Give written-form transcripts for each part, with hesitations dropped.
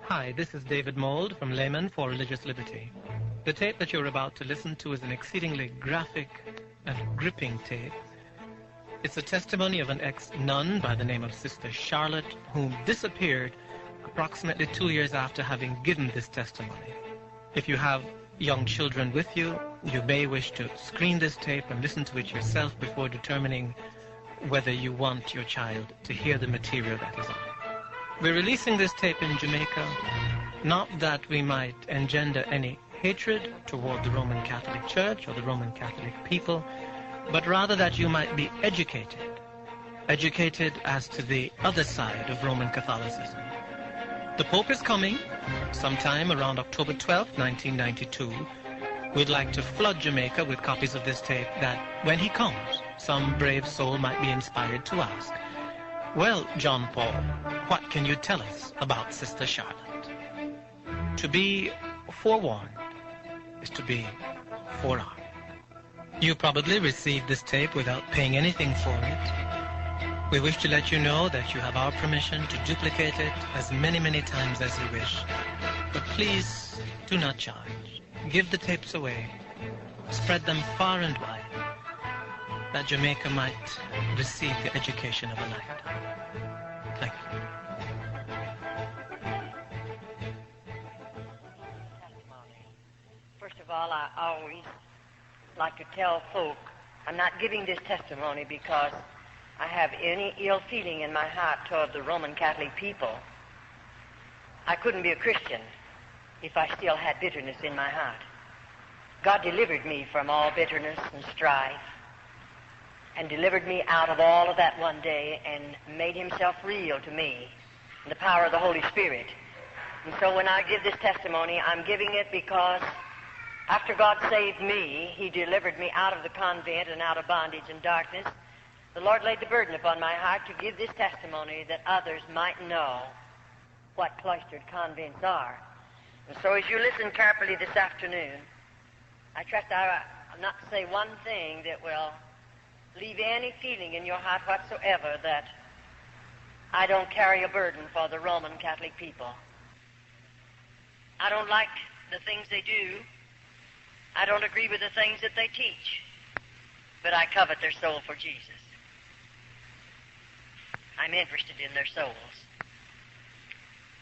Hi, this is David Mould from Laymen for Religious Liberty. The tape that you're about to listen to is an exceedingly graphic and gripping tape. It's a testimony of an ex-nun by the name of Sister Charlotte, who disappeared approximately 2 years after having given this testimony. If you have young children with you, you may wish to screen this tape and listen to it yourself before determining whether you want your child to hear the material that is on it. We're releasing this tape in Jamaica, not that we might engender any hatred toward the Roman Catholic Church or the Roman Catholic people, but rather that you might be educated as to the other side of Roman Catholicism. The Pope is coming sometime around October 12th, 1992. We'd like to flood Jamaica with copies of this tape that when he comes, some brave soul might be inspired to ask, "Well, John Paul, what can you tell us about Sister Charlotte?" To be forewarned is to be forearmed. You probably received this tape without paying anything for it. We wish to let you know that you have our permission to duplicate it as many times as you wish. But please do not charge. Give the tapes away. Spread them far and wide, that Jamaica might receive the education of a lifetime. Thank you. First of all, I always like to tell folk I'm not giving this testimony because I have any ill feeling in my heart toward the Roman Catholic people. I couldn't be a Christian if I still had bitterness in my heart. God delivered me from all bitterness and strife and delivered me out of all of that one day and made himself real to me in the power of the Holy Spirit. And so when I give this testimony, I'm giving it because after God saved me, he delivered me out of the convent and out of bondage and darkness. The Lord laid the burden upon my heart to give this testimony that others might know what cloistered convents are. And so as you listen carefully this afternoon, I trust I'll not say one thing that will leave any feeling in your heart whatsoever that I don't carry a burden for the Roman Catholic people. I don't like the things they do. I don't agree with the things that they teach. But I covet their soul for Jesus. I'm interested in their souls.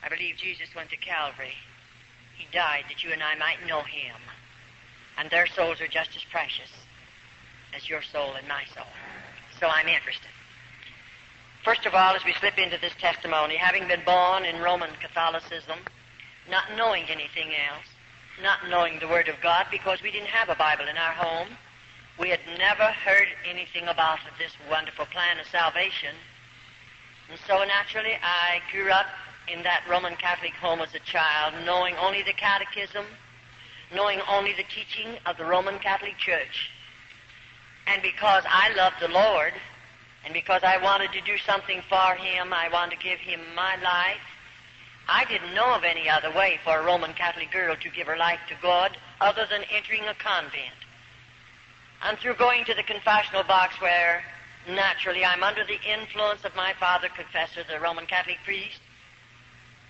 I believe Jesus went to Calvary. He died that you and I might know him. And their souls are just as precious as your soul and my soul. So I'm interested. First of all, as we slip into this testimony, having been born in Roman Catholicism, not knowing anything else, not knowing the Word of God because we didn't have a Bible in our home, we had never heard anything about this wonderful plan of salvation. And so naturally I grew up in that Roman Catholic home as a child, knowing only the catechism, knowing only the teaching of the Roman Catholic Church. And because I loved the Lord, and because I wanted to do something for him, I wanted to give him my life, I didn't know of any other way for a Roman Catholic girl to give her life to God other than entering a convent. And through going to the confessional box where naturally I'm under the influence of my father confessor, the Roman Catholic priest,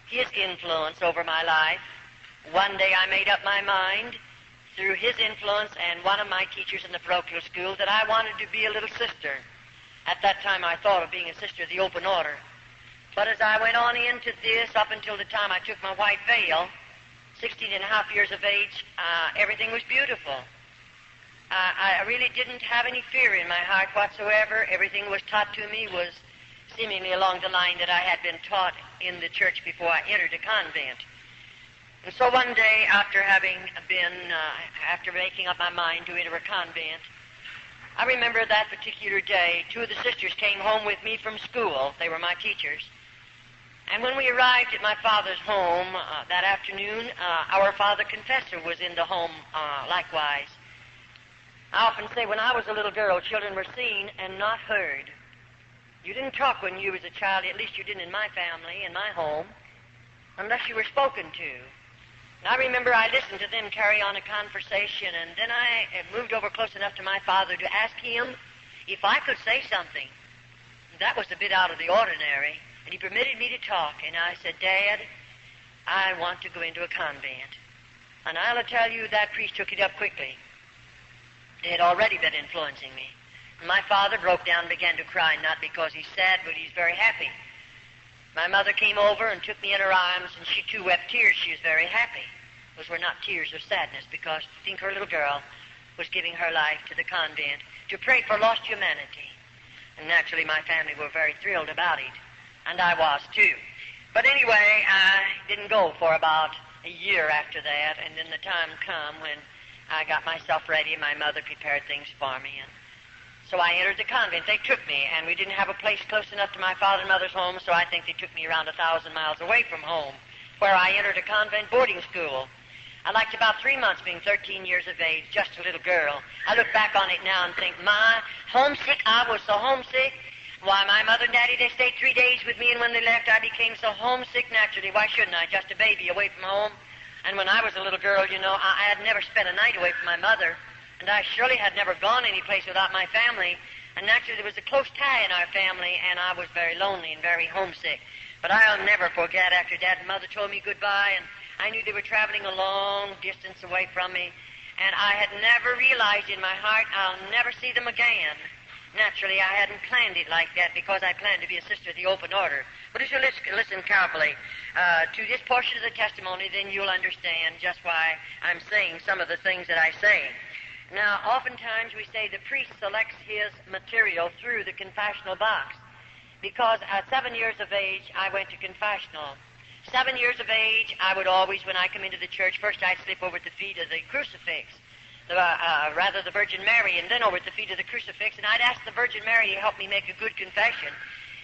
his influence over my life, one day I made up my mind through his influence and one of my teachers in the parochial school that I wanted to be a little sister. At that time I thought of being a sister of the open order. But as I went on into this, up until the time I took my white veil, 16 and a half years of age, everything was beautiful. I really didn't have any fear in my heart whatsoever. Everything was taught to me was seemingly along the line that I had been taught in the church before I entered a convent. And so one day, after making up my mind to enter a convent, I remember that particular day, two of the sisters came home with me from school. They were my teachers. And when we arrived at my father's home that afternoon, our father confessor was in the home likewise. I often say when I was a little girl, children were seen and not heard. You didn't talk when you was a child, at least you didn't in my family, in my home, unless you were spoken to. And I remember I listened to them carry on a conversation, and then I moved over close enough to my father to ask him if I could say something. That was a bit out of the ordinary, and he permitted me to talk. And I said, "Dad, I want to go into a convent. And I'll tell you, that priest took it up quickly. It had already been influencing me. And my father broke down and began to cry, not because he's sad, but he's very happy. My mother came over and took me in her arms, and she too wept tears. She was very happy. Those were not tears of sadness, because I think her little girl was giving her life to the convent to pray for lost humanity. And naturally, my family were very thrilled about it, and I was too. But anyway, I didn't go for about a year after that, and then the time come when I got myself ready. My mother prepared things for me, and so I entered the convent. They took me, and we didn't have a place close enough to my father and mother's home, so I think they took me around 1,000 miles away from home, where I entered a convent boarding school. I liked about 3 months being 13 years of age, just a little girl. I look back on it now and think, my, homesick, I was so homesick. Why, my mother and daddy, they stayed 3 days with me, and when they left, I became so homesick naturally. Why shouldn't I? Just a baby away from home. And when I was a little girl, you know, I had never spent a night away from my mother, and I surely had never gone any place without my family. And naturally, there was a close tie in our family, and I was very lonely and very homesick. But I'll never forget after Dad and Mother told me goodbye, and I knew they were traveling a long distance away from me, and I had never realized in my heart I'll never see them again. Naturally, I hadn't planned it like that because I planned to be a sister of the open order. But if you listen carefully to this portion of the testimony, then you'll understand just why I'm saying some of the things that I say. Now, oftentimes we say the priest selects his material through the confessional box, because at 7 years of age, I went to confessional. 7 years of age, I would always, when I come into the church, first I'd slip over at the feet of the crucifix, the Virgin Mary, and then over at the feet of the crucifix, and I'd ask the Virgin Mary to help me make a good confession,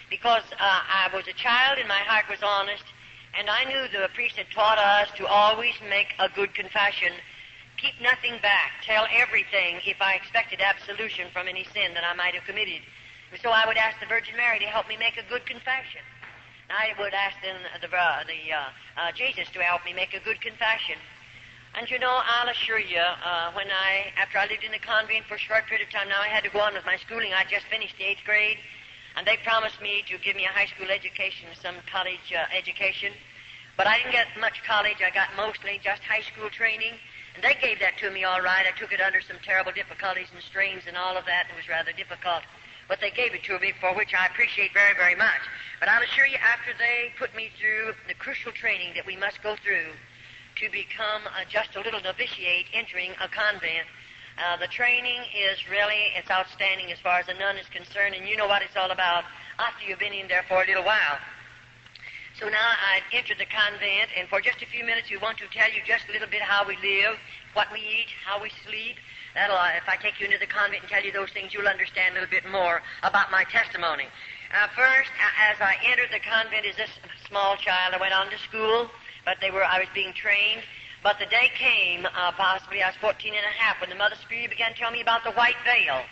because I was a child and my heart was honest, and I knew the priest had taught us to always make a good confession, keep nothing back, tell everything if I expected absolution from any sin that I might have committed. And so I would ask the Virgin Mary to help me make a good confession. I would ask then Jesus to help me make a good confession. And you know, I'll assure you, after I lived in the convent for a short period of time, now I had to go on with my schooling. I just finished the 8th grade, and they promised me to give me a high school education, some college education. But I didn't get much college. I got mostly just high school training, and they gave that to me all right. I took it under some terrible difficulties and strains and all of that. It was rather difficult. But they gave it to me, for which I appreciate very, very much. But I'll assure you, after they put me through the crucial training that we must go through to become just a little novitiate entering a convent, the training is really, it's outstanding as far as a nun is concerned, and you know what it's all about after you've been in there for a little while. So now I've entered the convent, and for just a few minutes we want to tell you just a little bit how we live, what we eat, how we sleep. If I take you into the convent and tell you those things, you'll understand a little bit more about my testimony. First, as I entered the convent as this small child, I went on to school, but I was being trained. But the day came, possibly I was 14 and a half, when the Mother Superior began telling me about the white veil.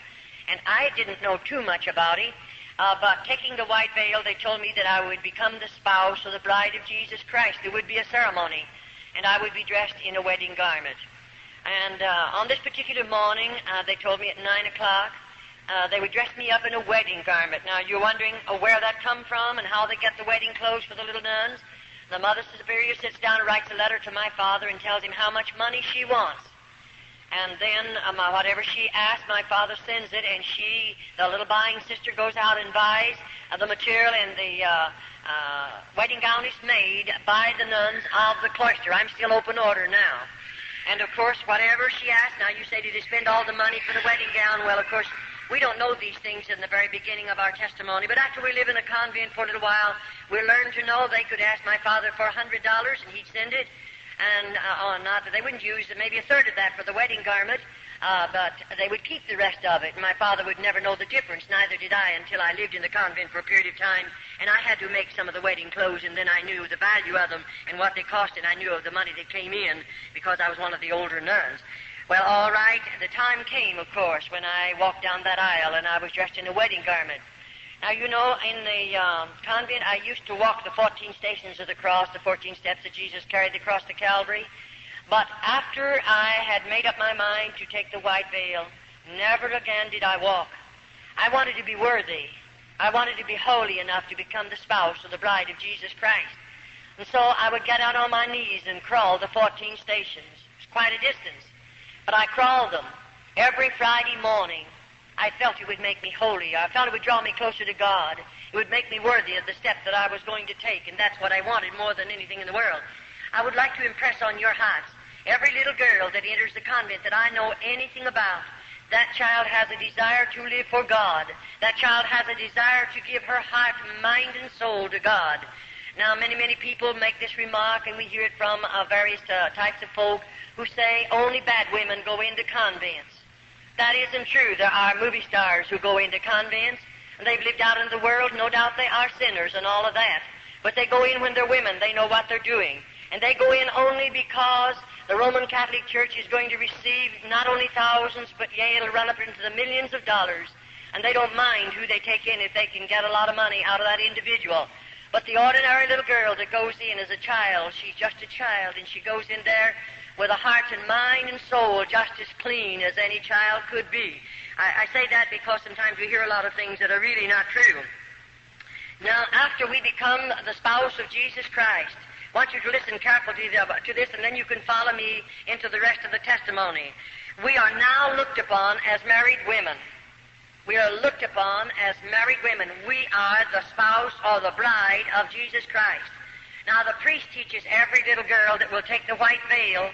And I didn't know too much about it, but taking the white veil, they told me that I would become the spouse or the bride of Jesus Christ. There would be a ceremony, and I would be dressed in a wedding garment. And on this particular morning, they told me at 9 o'clock, they would dress me up in a wedding garment. Now, you're wondering where that come from and how they get the wedding clothes for the little nuns? The Mother Superior sits down and writes a letter to my father and tells him how much money she wants. And then whatever she asks, my father sends it, and the little buying sister, goes out and buys the material, and the wedding gown is made by the nuns of the cloister. I'm still open order now. And, of course, whatever she asks, now you say, did they spend all the money for the wedding gown? Well, of course, we don't know these things in the very beginning of our testimony, but after we live in a convent for a little while, we learn to know they could ask my father for $100, and he'd send it. And not that they wouldn't use maybe a third of that for the wedding garment, but they would keep the rest of it. And my father would never know the difference, neither did I, until I lived in the convent for a period of time, and I had to make some of the wedding clothes, and then I knew the value of them and what they cost, and I knew of the money that came in because I was one of the older nuns. Well, all right, the time came, of course, when I walked down that aisle, and I was dressed in a wedding garment. Now, you know, in the convent, I used to walk the 14 stations of the cross, the 14 steps that Jesus carried across to Calvary. But after I had made up my mind to take the white veil, never again did I walk. I wanted to be worthy. I wanted to be holy enough to become the spouse or the bride of Jesus Christ. And so I would get out on my knees and crawl the 14 stations. It's quite a distance. But I crawled them every Friday morning. I felt it would make me holy. I felt it would draw me closer to God. It would make me worthy of the step that I was going to take, and that's what I wanted more than anything in the world. I would like to impress on your hearts, every little girl that enters the convent that I know anything about, that child has a desire to live for God. That child has a desire to give her heart, mind, and soul to God. Now, many people make this remark, and we hear it from various types of folk who say only bad women go into convents. That isn't true. There are movie stars who go into convents, and they've lived out in the world. No doubt they are sinners and all of that. But they go in when they're women. They know what they're doing. And they go in only because the Roman Catholic Church is going to receive not only thousands, but yea, it'll run up into the millions of dollars. And they don't mind who they take in if they can get a lot of money out of that individual. But the ordinary little girl that goes in as a child, she's just a child, and she goes in there with a heart and mind and soul just as clean as any child could be. I say that because sometimes we hear a lot of things that are really not true. Now, after we become the spouse of Jesus Christ, I want you to listen carefully to this, and then you can follow me into the rest of the testimony. We are now looked upon as married women. We are looked upon as married women. We are the spouse or the bride of Jesus Christ. Now, the priest teaches every little girl that will take the white veil,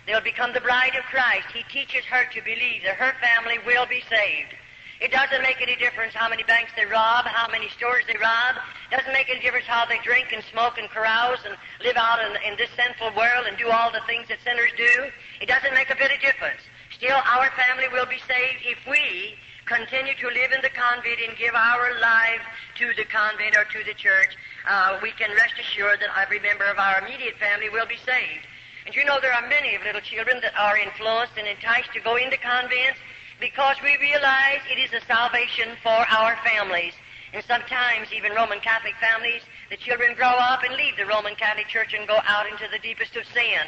they'll become the bride of Christ. He teaches her to believe that her family will be saved. It doesn't make any difference how many banks they rob, how many stores they rob. It doesn't make any difference how they drink and smoke and carouse and live out in this sinful world and do all the things that sinners do. It doesn't make a bit of difference. Still, our family will be saved if we continue to live in the convent and give our lives to the convent or to the church. We can rest assured that every member of our immediate family will be saved. And you know, there are many of little children that are influenced and enticed to go into convents because we realize it is a salvation for our families. And sometimes, even Roman Catholic families, the children grow up and leave the Roman Catholic Church and go out into the deepest of sin.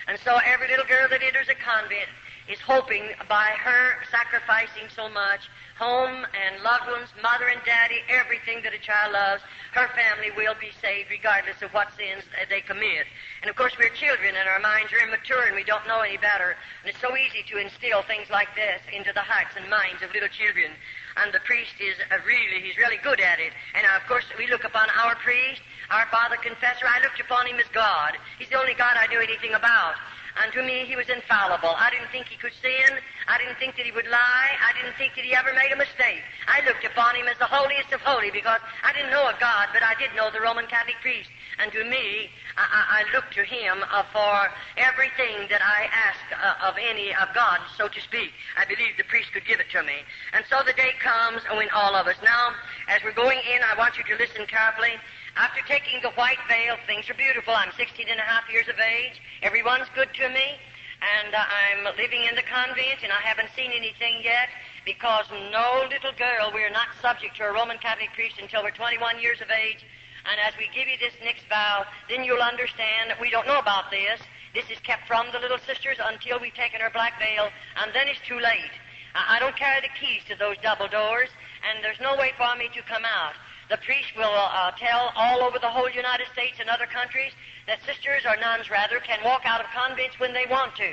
And so every little girl that enters a convent is hoping by her sacrificing so much, home and loved ones, mother and daddy, everything that a child loves, her family will be saved regardless of what sins they commit. And of course, we're children and our minds are immature and we don't know any better. And it's so easy to instill things like this into the hearts and minds of little children. And the priest is he's really good at it. And of course, we look upon our priest, our father confessor. I looked upon him as God. He's the only God I knew anything about. And to me, he was infallible. I didn't think he could sin. I didn't think that he would lie. I didn't think that he ever made a mistake. I looked upon him as the holiest of holy because I didn't know a God, but I did know the Roman Catholic priest. And to me, I looked to him for everything that I asked of God, so to speak. I believed the priest could give it to me. And so the day comes when all of us. Now, as we're going in, I want you to listen carefully. After taking the white veil, things are beautiful. I'm 16 and a half years of age. Everyone's good to me. And I'm living in the convent, and I haven't seen anything yet because no little girl, we're not subject to a Roman Catholic priest until we're 21 years of age. And as we give you this next vow, then you'll understand that we don't know about this. This is kept from the little sisters until we've taken her black veil, and then it's too late. I don't carry the keys to those double doors, and there's no way for me to come out. The priest will tell all over the whole United States and other countries that sisters, or nuns rather, can walk out of convents when they want to.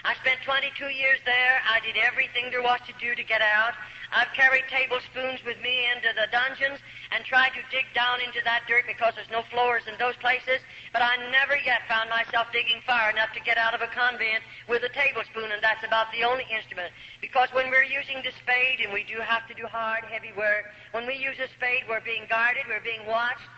I spent 22 years there. I did everything there was to do to get out. I've carried tablespoons with me into the dungeons and tried to dig down into that dirt because there's no floors in those places, but I never yet found myself digging far enough to get out of a convent with a tablespoon, and that's about the only instrument. Because when we're using the spade, and we do have to do hard, heavy work, when we use a spade, we're being guarded, we're being watched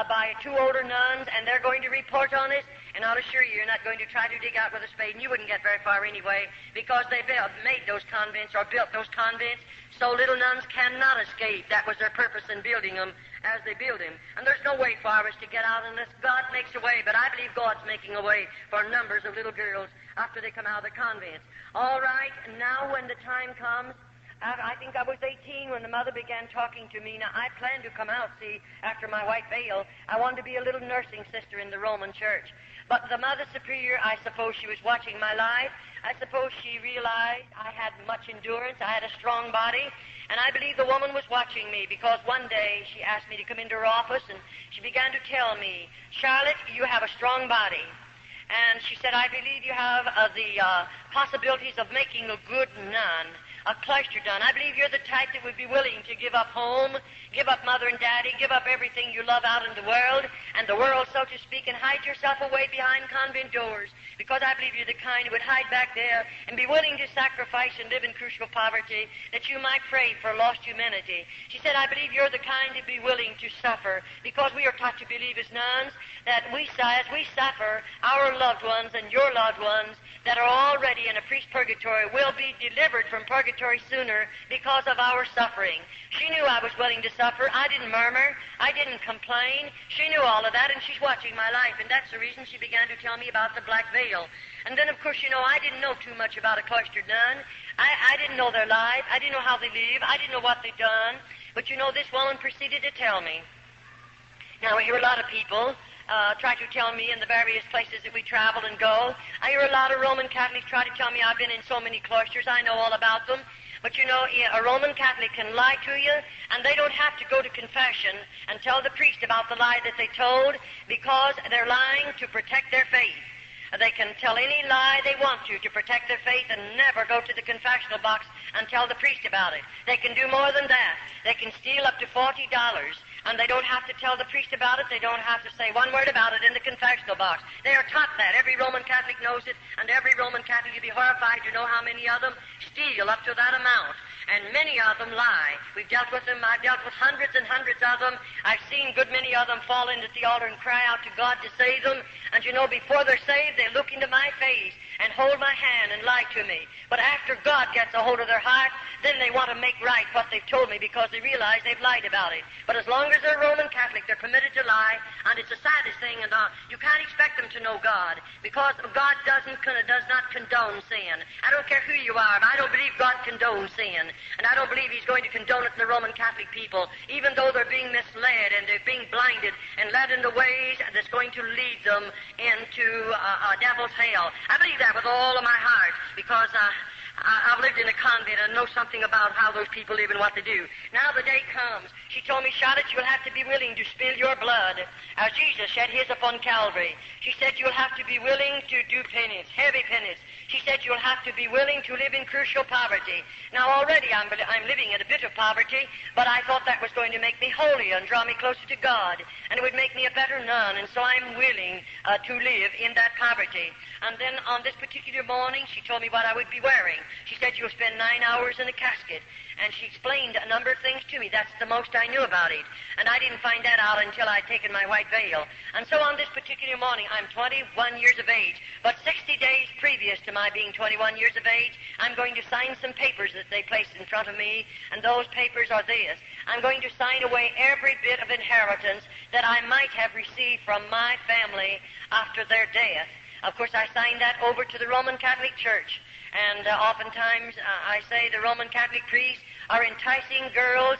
by two older nuns, and they're going to report on us. And I'll assure you, you're not going to try to dig out with a spade, and you wouldn't get very far anyway, because they made those convents or built those convents so little nuns cannot escape. That was their purpose in building them as they build them. And there's no way for us to get out unless God makes a way. But I believe God's making a way for numbers of little girls after they come out of the convents. All right, now when the time comes, I think I was 18 when the mother began talking to me. Now, I planned to come out, see, after my white veil. I wanted to be a little nursing sister in the Roman Church. But the Mother Superior, I suppose she was watching my life. I suppose she realized I had much endurance, I had a strong body, and I believe the woman was watching me because one day she asked me to come into her office and she began to tell me, Charlotte, you have a strong body. And she said, I believe you have the possibilities of making a good nun, a cloister nun. I believe you're the type that would be willing to give up home, give up mother and daddy, give up everything you love out in the world, so to speak, and hide yourself away behind convent doors, because I believe you're the kind who would hide back there and be willing to sacrifice and live in crucial poverty that you might pray for lost humanity. She said, I believe you're the kind to be willing to suffer, because we are taught to believe as nuns that as we suffer, our loved ones and your loved ones that are already in a priest purgatory will be delivered from purgatory sooner because of our suffering. She knew I was willing to suffer. I didn't murmur. I didn't complain. She knew all of that, and she's watching my life, and that's the reason she began to tell me about the black veil. And then, of course, I didn't know too much about a cloistered nun. I didn't know their life. I didn't know how they live. I didn't know what they'd done. But, this woman proceeded to tell me. Now, I hear a lot of people try to tell me in the various places that we travel and go. I hear a lot of Roman Catholics try to tell me I've been in so many cloisters. I know all about them. But, a Roman Catholic can lie to you, and they don't have to go to confession and tell the priest about the lie that they told, because they're lying to protect their faith. They can tell any lie they want to protect their faith and never go to the confessional box and tell the priest about it. They can do more than that. They can steal up to $40, and they don't have to tell the priest about it. They don't have to say one word about it in the confessional box. They are taught that. Every Roman Catholic knows it, and every Roman Catholic, you'd be horrified to know how many of them steal up to that amount. And many of them lie. We've dealt with them. I've dealt with hundreds and hundreds of them. I've seen a good many of them fall in at the altar and cry out to God to save them. And before they're saved, they look into my face and hold my hand and lie to me. But after God gets a hold of their heart, then they want to make right what they've told me, because they realize they've lied about it. But as long as they're Roman Catholic, they're permitted to lie, and it's the saddest thing. And you can't expect them to know God, because God does not condone sin. I don't care who you are, but I don't believe God condones sin. And I don't believe he's going to condone it in the Roman Catholic people, even though they're being misled and they're being blinded and led in the ways that's going to lead them into a devil's hell. I believe that with all of my heart, because I've lived in a convent and know something about how those people live and what they do. Now the day comes. She told me, Charlotte, you'll have to be willing to spill your blood as Jesus shed his upon Calvary. She said you'll have to be willing to do penance, heavy penance. She said you'll have to be willing to live in crucial poverty. Now already I'm living in a bit of poverty, but I thought that was going to make me holier and draw me closer to God, and it would make me a better nun, and so I'm willing to live in that poverty. And then on this particular morning, she told me what I would be wearing. She said you'll spend 9 hours in a casket, and she explained a number of things to me. That's the most I knew about it, and I didn't find that out until I'd taken my white veil. And so on this particular morning, I'm 21 years of age, but 60 days previous to my being 21 years of age, I'm going to sign some papers that they placed in front of me, and those papers are this. I'm going to sign away every bit of inheritance that I might have received from my family after their death. Of course, I signed that over to the Roman Catholic Church. And oftentimes, I say the Roman Catholic priests are enticing girls,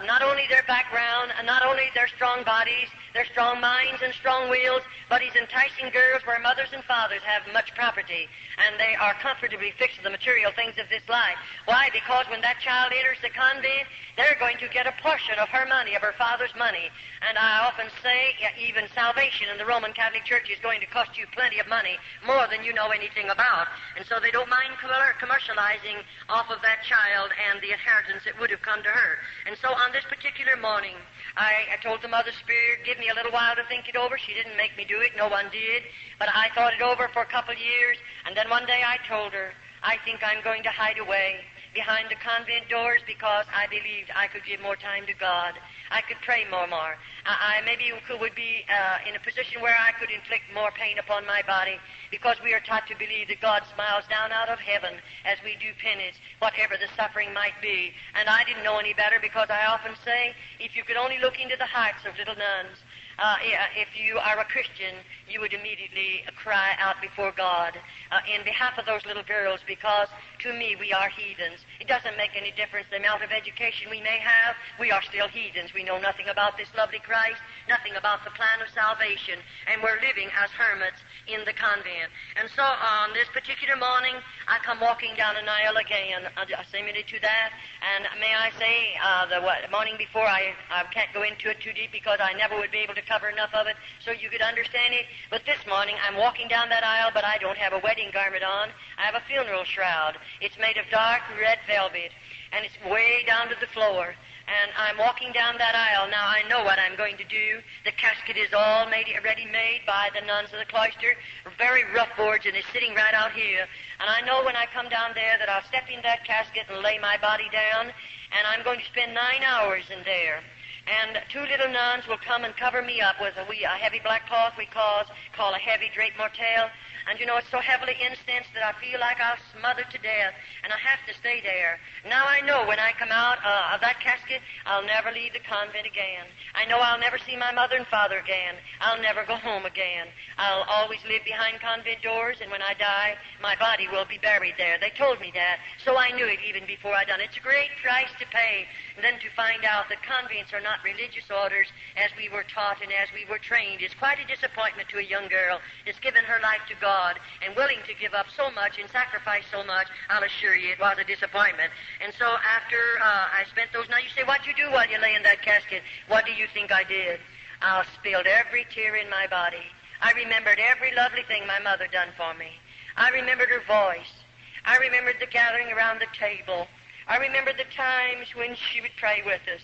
not only their background, not only their strong bodies, their strong minds and strong wills, but he's enticing girls where mothers and fathers have much property, and they are comfortably fixed to the material things of this life. Why? Because when that child enters the convent, they're going to get a portion of her money, of her father's money. And I often say, even salvation in the Roman Catholic Church is going to cost you plenty of money, more than you know anything about. And so they don't mind commercializing off of that child and the inheritance that would have come to her. And so on this particular morning, I told the Mother Superior, give me a little while to think it over. She didn't make me do it. No one did. But I thought it over for a couple of years, and then one day I told her, I think I'm going to hide away behind the convent doors, because I believed I could give more time to God. I could pray more. I maybe would be in a position where I could inflict more pain upon my body, because we are taught to believe that God smiles down out of heaven as we do penance, whatever the suffering might be. And I didn't know any better, because I often say, if you could only look into the hearts of little nuns, if you are a Christian, you would immediately cry out before God in behalf of those little girls, because to me we are heathens. It doesn't make any difference the amount of education we may have. We are still heathens. We know nothing about this lovely Christ, nothing about the plan of salvation, and we're living as hermits in the convent. And so on this particular morning, I come walking down an aisle again, similar to that, and may I say, the morning before, I can't go into it too deep because I never would be able to cover enough of it so you could understand it. But this morning, I'm walking down that aisle, but I don't have a wedding garment on. I have a funeral shroud. It's made of dark red velvet, and it's way down to the floor. And I'm walking down that aisle. Now, I know what I'm going to do. The casket is all ready made by the nuns of the cloister, very rough boards, and it's sitting right out here. And I know when I come down there that I'll step in that casket and lay my body down, and I'm going to spend 9 hours in there. And 2 little nuns will come and cover me up with a heavy black cloth we call a heavy drape mortelle. And you know, it's so heavily incensed that I feel like I'll smother to death, and I have to stay there. Now I know when I come out of that casket, I'll never leave the convent again. I know I'll never see my mother and father again. I'll never go home again. I'll always live behind convent doors, and when I die, my body will be buried there. They told me that, so I knew it even before I done it. It's a great price to pay, and then to find out that convents are not religious orders as we were taught and as we were trained. It's quite a disappointment to a young girl that's given her life to God and willing to give up so much and sacrifice so much. I'll assure you it was a disappointment. And so after I spent those nights, you say, what'd you do while you lay in that casket? What do you think I did? I spilled every tear in my body. I remembered every lovely thing my mother done for me. I remembered her voice. I remembered the gathering around the table. I remembered the times when she would pray with us.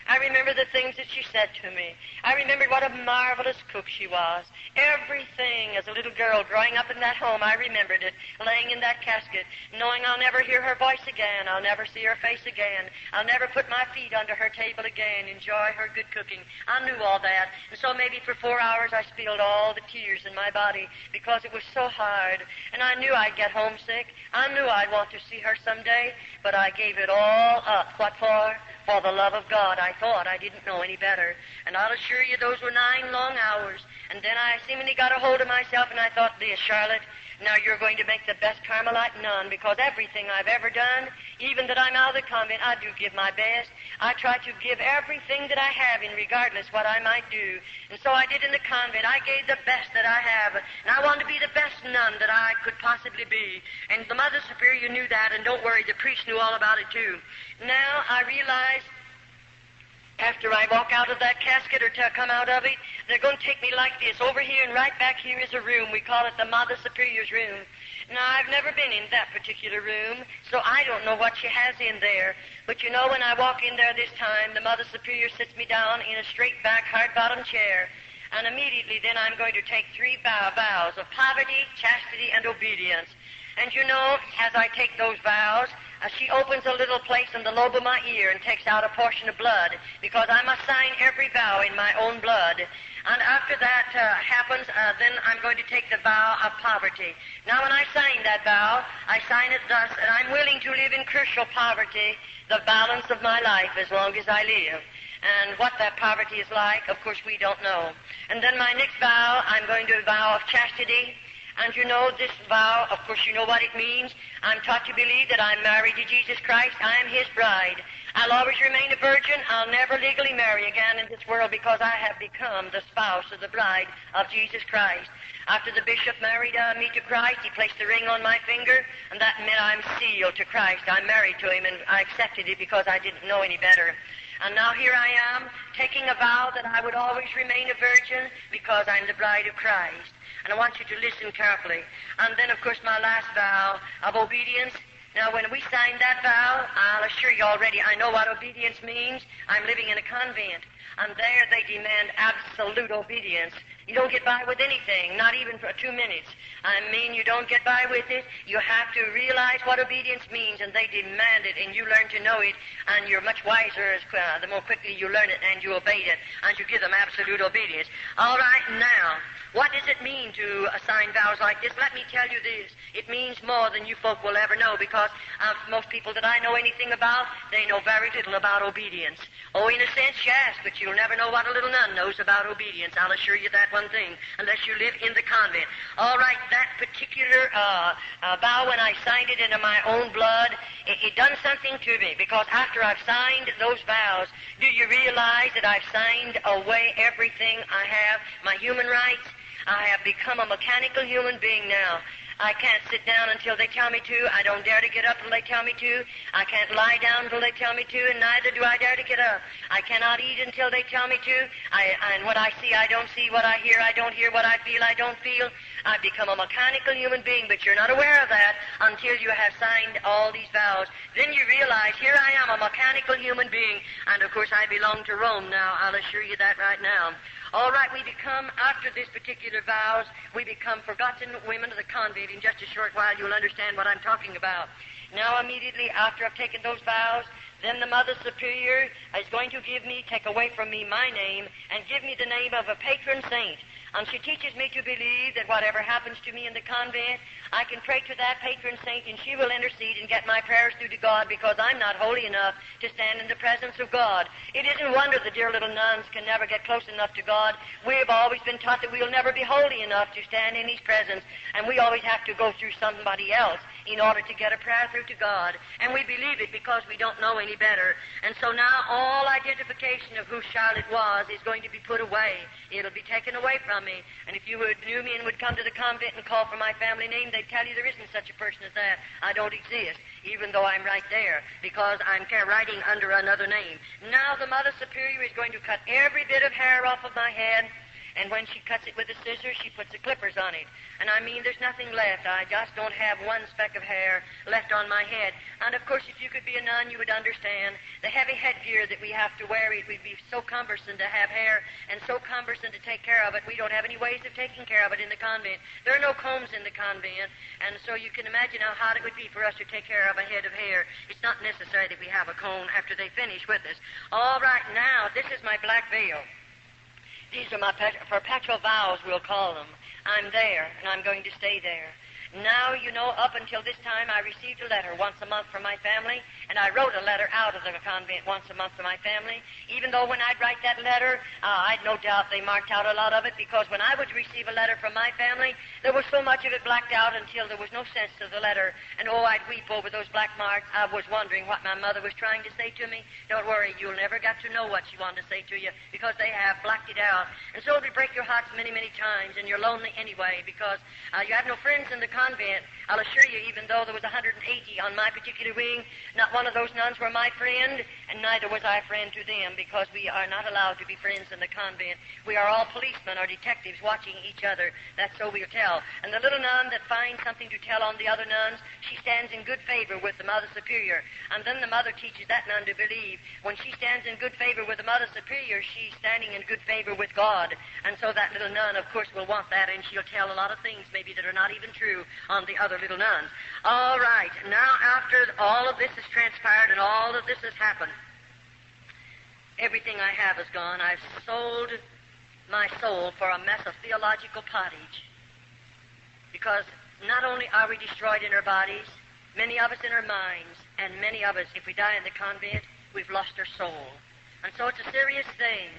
I remember the things that she said to me. I remembered what a marvelous cook she was. Everything as a little girl growing up in that home, I remembered it, laying in that casket, knowing I'll never hear her voice again. I'll never see her face again. I'll never put my feet under her table again, enjoy her good cooking. I knew all that. And so maybe for 4 hours I spilled all the tears in my body because it was so hard. And I knew I'd get homesick. I knew I'd want to see her someday, but I gave it all up. What for? For the love of God. I thought I didn't know any better. And I'll assure you those were 9 long hours. And then I seemingly got a hold of myself, and I thought, this, Charlotte, now you're going to make the best Carmelite nun, because everything I've ever done, even that I'm out of the convent, I do give my best. I try to give everything that I have in regardless what I might do. And so I did in the convent. I gave the best that I have. And I wanted to be the best nun that I could possibly be. And the Mother Superior knew that, and don't worry, the priest knew all about it too. Now I realize after I walk out of that casket or to come out of it, they're going to take me like this. Over here and right back here is a room. We call it the Mother Superior's room. Now, I've never been in that particular room, so I don't know what she has in there. But you know, when I walk in there this time, the Mother Superior sits me down in a straight-back, hard-bottom chair. And immediately then I'm going to take 3 vows of poverty, chastity, and obedience. And you know, as I take those vows, she opens a little place in the lobe of my ear and takes out a portion of blood, because I must sign every vow in my own blood. And after that happens, then I'm going to take the vow of poverty. Now, when I sign that vow, I sign it thus, that I'm willing to live in crucial poverty the balance of my life as long as I live. And what that poverty is like, of course, we don't know. And then my next vow, I'm going to vow of chastity. And you know, this vow, of course, you know what it means. I'm taught to believe that I'm married to Jesus Christ. I'm his bride. I'll always remain a virgin. I'll never legally marry again in this world, because I have become the spouse of the bride of Jesus Christ. After the bishop married me to Christ, he placed the ring on my finger, and that meant I'm sealed to Christ. I'm married to him, and I accepted it because I didn't know any better. And now here I am, taking a vow that I would always remain a virgin because I'm the bride of Christ. And I want you to listen carefully. And then, of course, my last vow of obedience. Now, when we sign that vow, I'll assure you already, I know what obedience means. I'm living in a convent, and there they demand absolute obedience. You don't get by with anything, not even for 2 minutes. I mean, you don't get by with it. You have to realize what obedience means, and they demand it, and you learn to know it, and you're much wiser the more quickly you learn it and you obey it, and you give them absolute obedience. All right, now, what does it mean to sign vows like this? Let me tell you this. It means more than you folk will ever know, because most people that I know anything about, they know very little about obedience. Oh, in a sense, yes, but you'll never know what a little nun knows about obedience. I'll assure you that one thing, unless you live in the convent. All right, that particular vow, when I signed it into my own blood, it done something to me, because after I've signed those vows, do you realize that I've signed away everything I have, my human rights? I have become a mechanical human being now. I can't sit down until they tell me to. I don't dare to get up until they tell me to. I can't lie down until they tell me to, and neither do I dare to get up. I cannot eat until they tell me to. And what I see, I don't see. What I hear, I don't hear. What I feel, I don't feel. I've become a mechanical human being, but you're not aware of that until you have signed all these vows. Then you realize, here I am, a mechanical human being, and of course I belong to Rome now. I'll assure you that right now. All right, we become, after this particular vows, we become forgotten women of the convent. In just a short while, you'll understand what I'm talking about. Now, immediately after I've taken those vows, then the Mother Superior is going to take away from me my name and give me the name of a patron saint. And she teaches me to believe that whatever happens to me in the convent, I can pray to that patron saint and she will intercede and get my prayers through to God, because I'm not holy enough to stand in the presence of God. It isn't wonder the dear little nuns can never get close enough to God. We have always been taught that we'll never be holy enough to stand in His presence, and we always have to go through somebody else in order to get a prayer through to God. And we believe it because we don't know any better. And so now all identification of who Charlotte was is going to be put away. It'll be taken away from me. And if you knew me and would come to the convent and call for my family name, they'd tell you there isn't such a person as that. I don't exist, even though I'm right there, because I'm writing under another name. Now the Mother Superior is going to cut every bit of hair off of my head, and when she cuts it with a scissors, she puts the clippers on it. And I mean, there's nothing left. I just don't have one speck of hair left on my head. And of course, if you could be a nun, you would understand the heavy headgear that we have to wear. It would be so cumbersome to have hair and so cumbersome to take care of it. We don't have any ways of taking care of it in the convent. There are no combs in the convent, and so you can imagine how hard it would be for us to take care of a head of hair. It's not necessary that we have a comb after they finish with us. All right, now, this is my black veil. These are my perpetual vows, we'll call them. I'm there, and I'm going to stay there. Now, you know, up until this time, I received a letter once a month from my family, and I wrote a letter out of the convent once a month to my family, even though when I'd write that letter, I'd no doubt they marked out a lot of it, because when I would receive a letter from my family, there was so much of it blacked out until there was no sense to the letter, and oh, I'd weep over those black marks. I was wondering what my mother was trying to say to me. Don't worry, you'll never get to know what she wanted to say to you, because they have blacked it out. And so it'll break your hearts many, many times, and you're lonely anyway, because you have no friends in the convent. I'll assure you, even though there was 180 on my particular wing, not one of those nuns were my friend, and neither was I a friend to them, because we are not allowed to be friends in the convent. We are all policemen or detectives watching each other. That's so we'll tell. And the little nun that finds something to tell on the other nuns, she stands in good favor with the Mother Superior. And then the mother teaches that nun to believe. When she stands in good favor with the Mother Superior, she's standing in good favor with God. And so that little nun, of course, will want that, and she'll tell a lot of things maybe that are not even true on the other little nuns. All right, now after all of this has transpired and all of this has happened, everything I have is gone. I've sold my soul for a mess of theological pottage, because not only are we destroyed in our bodies, many of us in our minds, and many of us, if we die in the convent, we've lost our soul. And so it's a serious thing.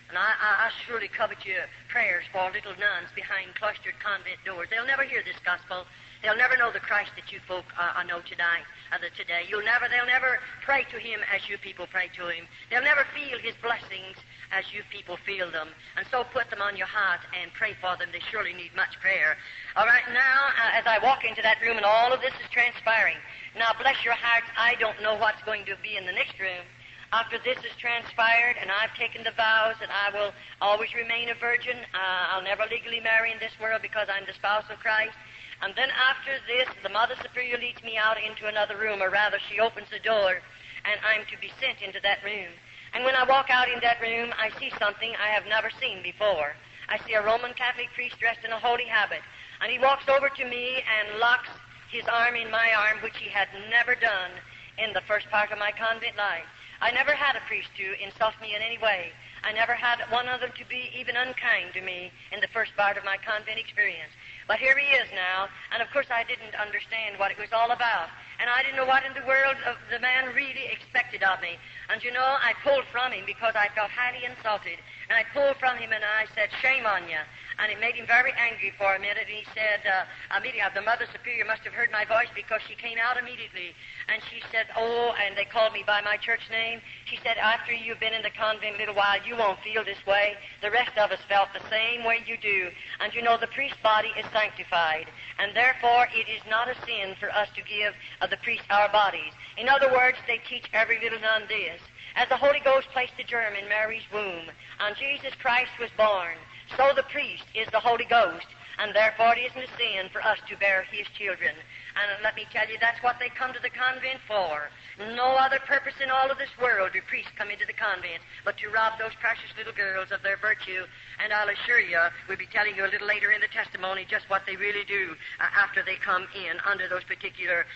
And I surely covet your prayers for little nuns behind cloistered convent doors. They'll never hear this gospel. They'll never know the Christ that you folk know today. They'll never pray to Him as you people pray to Him. They'll never feel His blessings as you people feel them. And so put them on your heart and pray for them. They surely need much prayer. All right, now, as I walk into that room and all of this is transpiring, now bless your hearts, I don't know what's going to be in the next room. After this is transpired and I've taken the vows that I will always remain a virgin, I'll never legally marry in this world because I'm the spouse of Christ. And then after this, the Mother Superior leads me out into another room, or rather she opens the door, and I'm to be sent into that room. And when I walk out in that room, I see something I have never seen before. I see a Roman Catholic priest dressed in a holy habit, and he walks over to me and locks his arm in my arm, which he had never done in the first part of my convent life. I never had a priest to insult me in any way. I never had one of them to be even unkind to me in the first part of my convent experience. But here he is now, and of course I didn't understand what it was all about. And I didn't know what in the world the man really expected of me. And you know, I pulled from him because I felt highly insulted. And I pulled from him, and I said, "Shame on you." And it made him very angry for a minute, and he said, immediately, the Mother Superior must have heard my voice because she came out immediately. And she said, "Oh," and they called me by my church name. She said, "After you've been in the convent a little while, you won't feel this way. The rest of us felt the same way you do. And you know, the priest's body is sanctified, and therefore it is not a sin for us to give the priest our bodies." In other words, they teach every little nun this. As the Holy Ghost placed the germ in Mary's womb, and Jesus Christ was born, so the priest is the Holy Ghost, and therefore it isn't a sin for us to bear his children. And let me tell you, that's what they come to the convent for. No other purpose in all of this world do priests come into the convent but to rob those precious little girls of their virtue. And I'll assure you, we'll be telling you a little later in the testimony just what they really do after they come in under those particular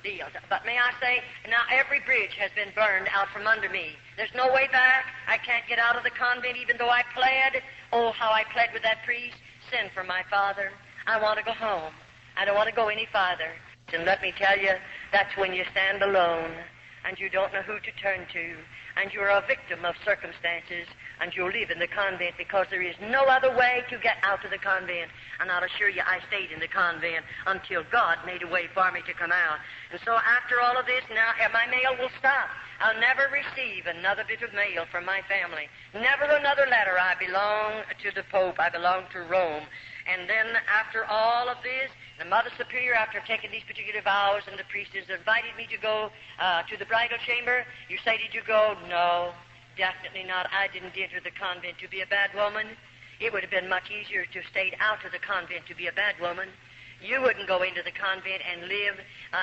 deals. But may I say, now every bridge has been burned out from under me. There's no way back. I can't get out of the convent even though I pled. Oh, how I pled with that priest. Send for my father. I want to go home. I don't want to go any farther. And let me tell you, that's when you stand alone and you don't know who to turn to, and you're a victim of circumstances, and you'll live in the convent because there is no other way to get out of the convent. And I'll assure you, I stayed in the convent until God made a way for me to come out. And so after all of this, now my mail will stop. I'll never receive another bit of mail from my family. Never another letter. I belong to the Pope. I belong to Rome. And then after all of this, the Mother Superior, after taking these particular vows, and the priestess invited me to go to the bridal chamber. You say, "Did you go?" "No, definitely not. I didn't enter the convent to be a bad woman. It would have been much easier to have stayed out of the convent to be a bad woman. You wouldn't go into the convent and live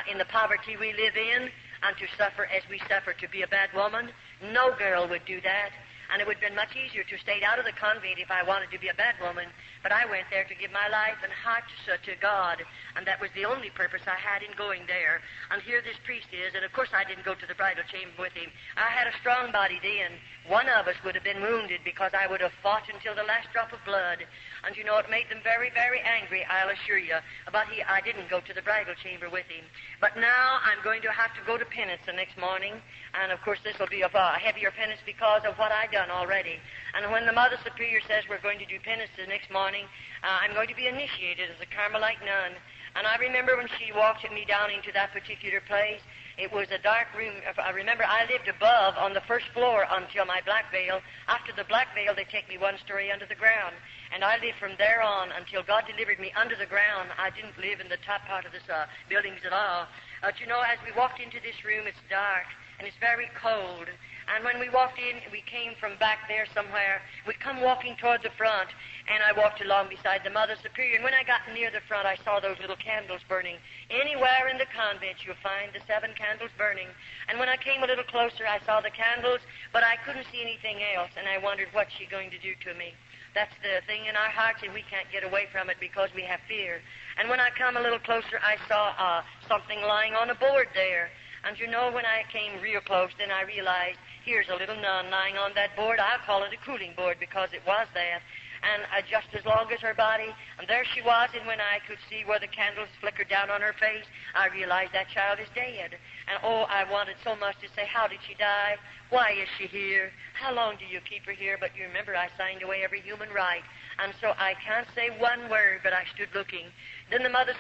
in the poverty we live in and to suffer as we suffer to be a bad woman. No girl would do that. And it would have been much easier to have stayed out of the convent if I wanted to be a bad woman. But I went there to give my life and heart to God, and that was the only purpose I had in going there. And here this priest is, and of course I didn't go to the bridal chamber with him. I had a strong body then. One of us would have been wounded because I would have fought until the last drop of blood. And you know, it made them very, very angry, I'll assure you. But I didn't go to the bridal chamber with him. But now I'm going to have to go to penance the next morning. And of course this will be a heavier penance because of what I've done already. And when the Mother Superior says we're going to do penance the next morning, I'm going to be initiated as a Carmelite nun. And I remember when she walked me down into that particular place, it was a dark room. I remember I lived above on the first floor until my black veil. After the black veil, they take me one story under the ground. And I lived from there on until God delivered me under the ground. I didn't live in the top part of this buildings at all. But you know, as we walked into this room, it's dark and it's very cold. And when we walked in, we came from back there somewhere. We'd come walking toward the front, and I walked along beside the Mother Superior. And when I got near the front, I saw those little candles burning. Anywhere in the convent, you'll find the 7 candles burning. And when I came a little closer, I saw the candles, but I couldn't see anything else. And I wondered, what's she going to do to me? That's the thing in our hearts, and we can't get away from it because we have fear. And when I come a little closer, I saw something lying on a board there. And you know, when I came real close, then I realized, here's a little nun lying on that board. I'll call it a cooling board because it was that. And just as long as her body, and there she was, and when I could see where the candles flickered down on her face, I realized that child is dead. And oh, I wanted so much to say, how did she die? Why is she here? How long do you keep her here? But you remember, I signed away every human right. And so I can't say one word, but I stood looking. Then the Mother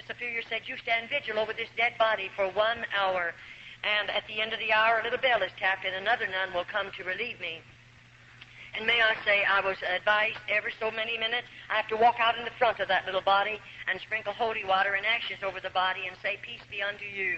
Superior said, you stand vigil over this dead body for 1 hour. And at the end of the hour, a little bell is tapped, and another nun will come to relieve me. And may I say, I was advised every so many minutes, I have to walk out in the front of that little body and sprinkle holy water and ashes over the body and say, peace be unto you.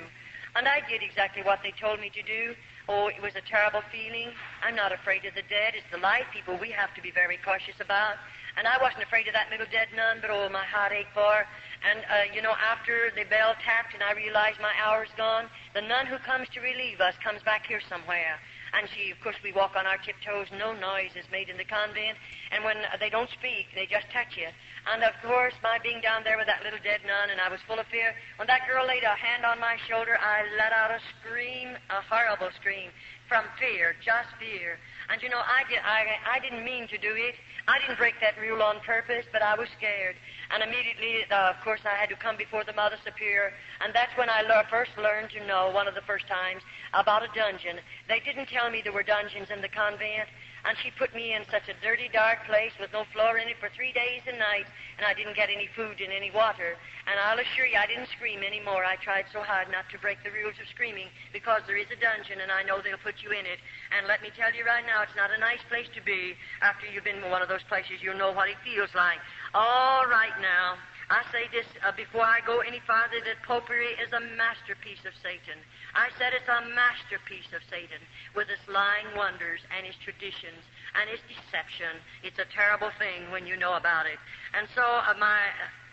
And I did exactly what they told me to do. Oh, it was a terrible feeling. I'm not afraid of the dead. It's the live people we have to be very cautious about. And I wasn't afraid of that little dead nun, but oh, my heart ached for her. And, you know, after the bell tapped and I realized my hour's gone, the nun who comes to relieve us comes back here somewhere. And she, of course, we walk on our tiptoes. No noise is made in the convent. And when they don't speak, they just touch you. And, of course, my being down there with that little dead nun, and I was full of fear, when that girl laid a hand on my shoulder, I let out a scream, a horrible scream, from fear, just fear. And, you know, I didn't mean to do it. I didn't break that rule on purpose, but I was scared. And immediately, of course, I had to come before the Mother Superior. And that's when I first learned to know, one of the first times, about a dungeon. They didn't tell me there were dungeons in the convent. And she put me in such a dirty, dark place with no floor in it for 3 days and nights, and I didn't get any food and any water. And I'll assure you I didn't scream anymore. I tried so hard not to break the rules of screaming, because there is a dungeon, and I know they'll put you in it. And let me tell you right now, it's not a nice place to be. After you've been in one of those places, you'll know what it feels like. All right now, I say this before I go any farther, that popery is a masterpiece of Satan. I said it's a masterpiece of Satan, with its lying wonders and its traditions and its deception. It's a terrible thing when you know about it. And so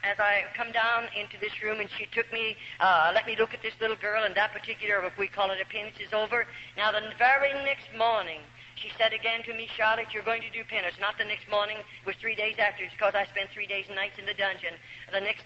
as I come down into this room, and she took me, let me look at this little girl, and that particular, if we call it a penance, is over. Now, the very next morning, she said again to me, Charlotte, you're going to do penance. Not the next morning, it was 3 days after, because I spent 3 days and nights in the dungeon. The next,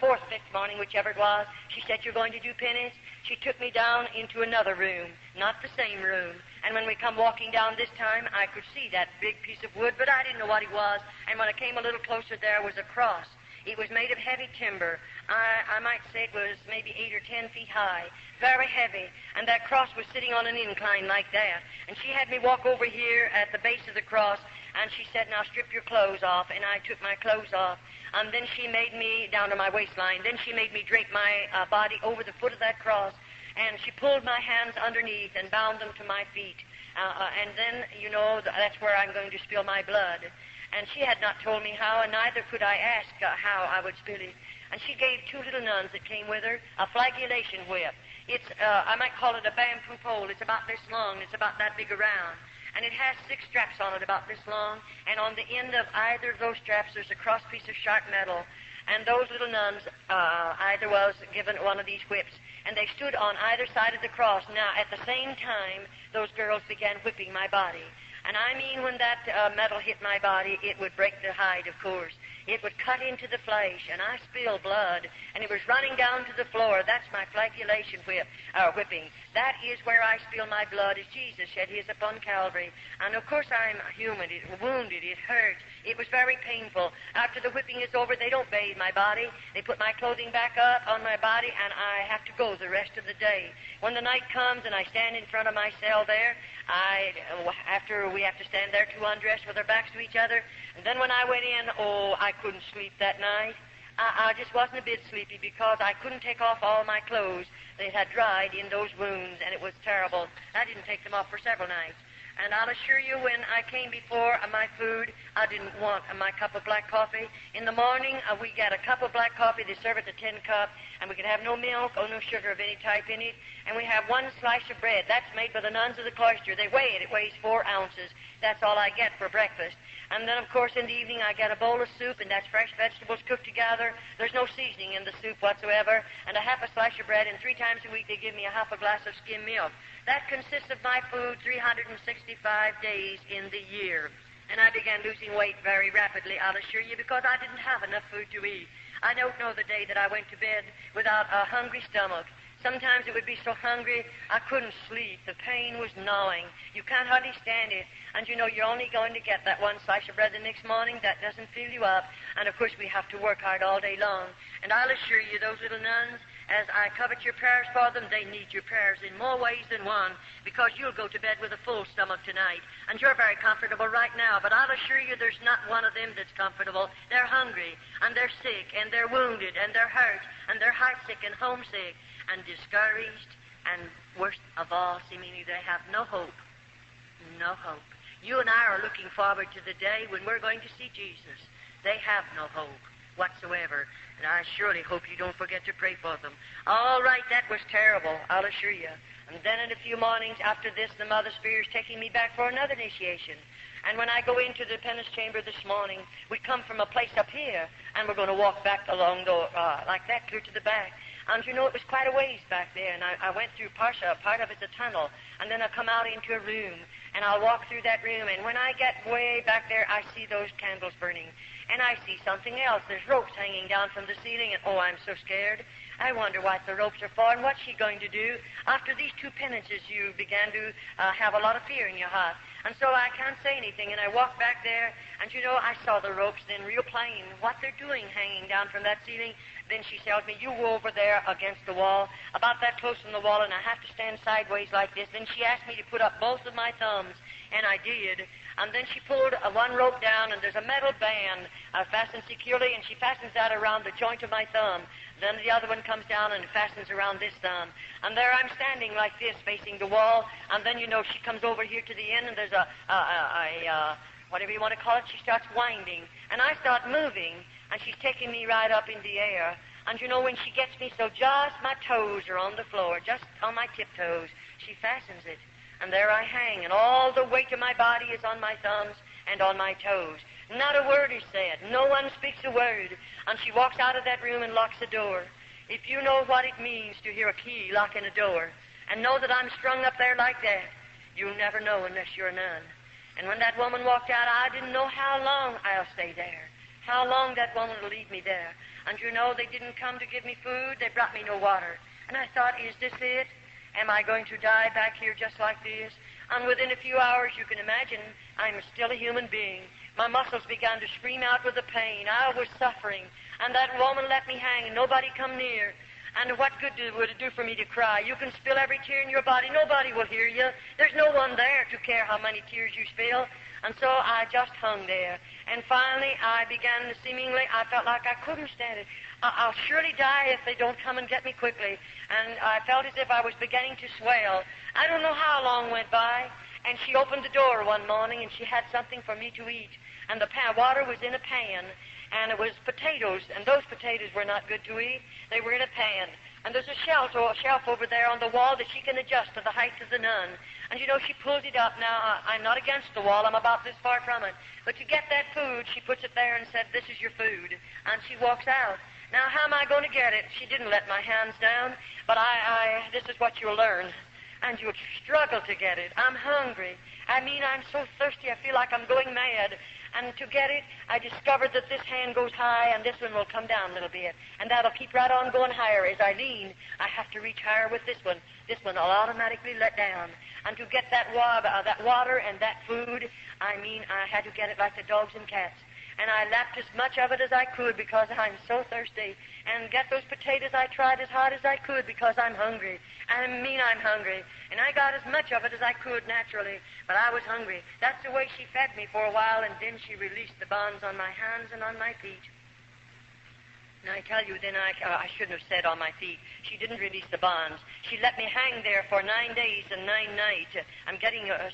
fourth, fifth morning, whichever it was, she said, you're going to do penance. She took me down into another room, not the same room. And when we come walking down this time, I could see that big piece of wood, but I didn't know what it was. And when I came a little closer, there was a cross. It was made of heavy timber. I might say it was maybe 8 or 10 feet high, very heavy. And that cross was sitting on an incline like that. And she had me walk over here at the base of the cross, and she said, now strip your clothes off. And I took my clothes off. And then she made me down to my waistline. Then she made me drape my body over the foot of that cross. And she pulled my hands underneath and bound them to my feet. And then, you know, that's where I'm going to spill my blood. And she had not told me how, and neither could I ask how I would spill it. And she gave 2 little nuns that came with her a flagellation whip. It's, I might call it a bamboo pole. It's about this long. It's about that big around. And it has 6 straps on it about this long. And on the end of either of those straps, there's a cross piece of sharp metal. And those little nuns, either was given one of these whips. And they stood on either side of the cross. Now, at the same time, those girls began whipping my body. And I mean, when that metal hit my body, it would break the hide, of course. It would cut into the flesh, and I spilled blood, and it was running down to the floor. That's my flagellation whipping. That is where I spill my blood, as Jesus shed his upon Calvary. And, of course, I'm human. It wounded. It hurts. It was very painful. After the whipping is over, they don't bathe my body. They put my clothing back up on my body, and I have to go the rest of the day. When the night comes and I stand in front of my cell there, after we have to stand there 2 undressed with our backs to each other, and then when I went in, I couldn't sleep that night. I just wasn't a bit sleepy, because I couldn't take off all my clothes. They had dried in those wounds, and it was terrible. I didn't take them off for several nights. And I'll assure you, when I came before my food, I didn't want my cup of black coffee. In the morning, we get a cup of black coffee. They serve it to 10 cup, and we can have no milk or no sugar of any type in it. And we have 1 slice of bread. That's made by the nuns of the cloister. They weigh it. It weighs 4 ounces. That's all I get for breakfast. And then, of course, in the evening, I get a bowl of soup, and that's fresh vegetables cooked together. There's no seasoning in the soup whatsoever, and a half a slice of bread, and 3 times a week they give me a half a glass of skim milk. That consists of my food 365 days in the year. And I began losing weight very rapidly, I'll assure you, because I didn't have enough food to eat. I don't know the day that I went to bed without a hungry stomach. Sometimes it would be so hungry I couldn't sleep. The pain was gnawing. You can't hardly stand it. And you know, you're only going to get that 1 slice of bread the next morning. That doesn't fill you up. And of course, we have to work hard all day long. And I'll assure you, those little nuns, as I covet your prayers for them, they need your prayers in more ways than one, because you'll go to bed with a full stomach tonight. And you're very comfortable right now, but I'll assure you there's not one of them that's comfortable. They're hungry, and they're sick, and they're wounded, and they're hurt, and they're heartsick and homesick, and discouraged, and worst of all, seemingly they have no hope. No hope. You and I are looking forward to the day when we're going to see Jesus. They have no hope whatsoever, and I surely hope you don't forget to pray for them. All right, that was terrible, I'll assure you. And then in a few mornings after this, the Mother Superior is taking me back for another initiation. And when I go into the penance chamber this morning, we come from a place up here, and we're going to walk back along like that, clear to the back. And you know, it was quite a ways back there, and I went through part of it's a tunnel, and then I come out into a room, and I'll walk through that room, and when I get way back there, I see those candles burning, and I see something else. There's ropes hanging down from the ceiling, and I'm so scared. I wonder what the ropes are for, and what's she going to do? After these 2 penances, you began to have a lot of fear in your heart. And so I can't say anything, and I walk back there, and you know, I saw the ropes then real plain, what they're doing hanging down from that ceiling. Then she tells me, you go over there against the wall, about that close from the wall, and I have to stand sideways like this. Then she asked me to put up both of my thumbs And I did. And then she pulled one rope down, and there's a metal band fastened securely, and she fastens that around the joint of my thumb. Then the other one comes down and fastens around this thumb. And there I'm standing like this, facing the wall. And then, she comes over here to the end, and there's a whatever you want to call it, she starts winding. And I start moving, and she's taking me right up in the air. And when she gets me so just my toes are on the floor, just on my tiptoes, she fastens it. And there I hang, and all the weight of my body is on my thumbs and on my toes. Not a word is said. No one speaks a word. And she walks out of that room and locks the door. If you know what it means to hear a key locking a door and know that I'm strung up there like that, you'll never know unless you're a nun. And when that woman walked out, I didn't know how long I'll stay there, how long that woman will leave me there. And they didn't come to give me food. They brought me no water. And I thought, is this it? Am I going to die back here just like this? And within a few hours, you can imagine, I'm still a human being. My muscles began to scream out with the pain. I was suffering. And that woman let me hang, and nobody come near. And what good would it do for me to cry? You can spill every tear in your body. Nobody will hear you. There's no one there to care how many tears you spill. And so I just hung there. And finally, I felt like I couldn't stand it. I'll surely die if they don't come and get me quickly. And I felt as if I was beginning to swell. I don't know how long went by. And she opened the door one morning, and she had something for me to eat. And the water was in a pan. And it was potatoes, and those potatoes were not good to eat. They were in a pan. And there's a shelf over there on the wall that she can adjust to the height of the nun. And she pulled it up. Now, I'm not against the wall. I'm about this far from it. But to get that food, she puts it there and said, this is your food. And she walks out. Now, how am I going to get it? She didn't let my hands down. But this is what you'll learn. And you'll struggle to get it. I'm hungry. I'm so thirsty. I feel like I'm going mad. And to get it, I discovered that this hand goes high and this one will come down a little bit. And that'll keep right on going higher. As I lean, I have to reach higher with this one. This one will automatically let down. And to get that water and that food, I had to get it like the dogs and cats. And I lapped as much of it as I could because I'm so thirsty. And get those potatoes, I tried as hard as I could because I'm hungry. I'm hungry. And I got as much of it as I could naturally, but I was hungry. That's the way she fed me for a while, and then she released the bonds on my hands and on my feet. And I tell you, then I shouldn't have said on my feet. She didn't release the bonds. She let me hang there for 9 days and 9 nights. I'm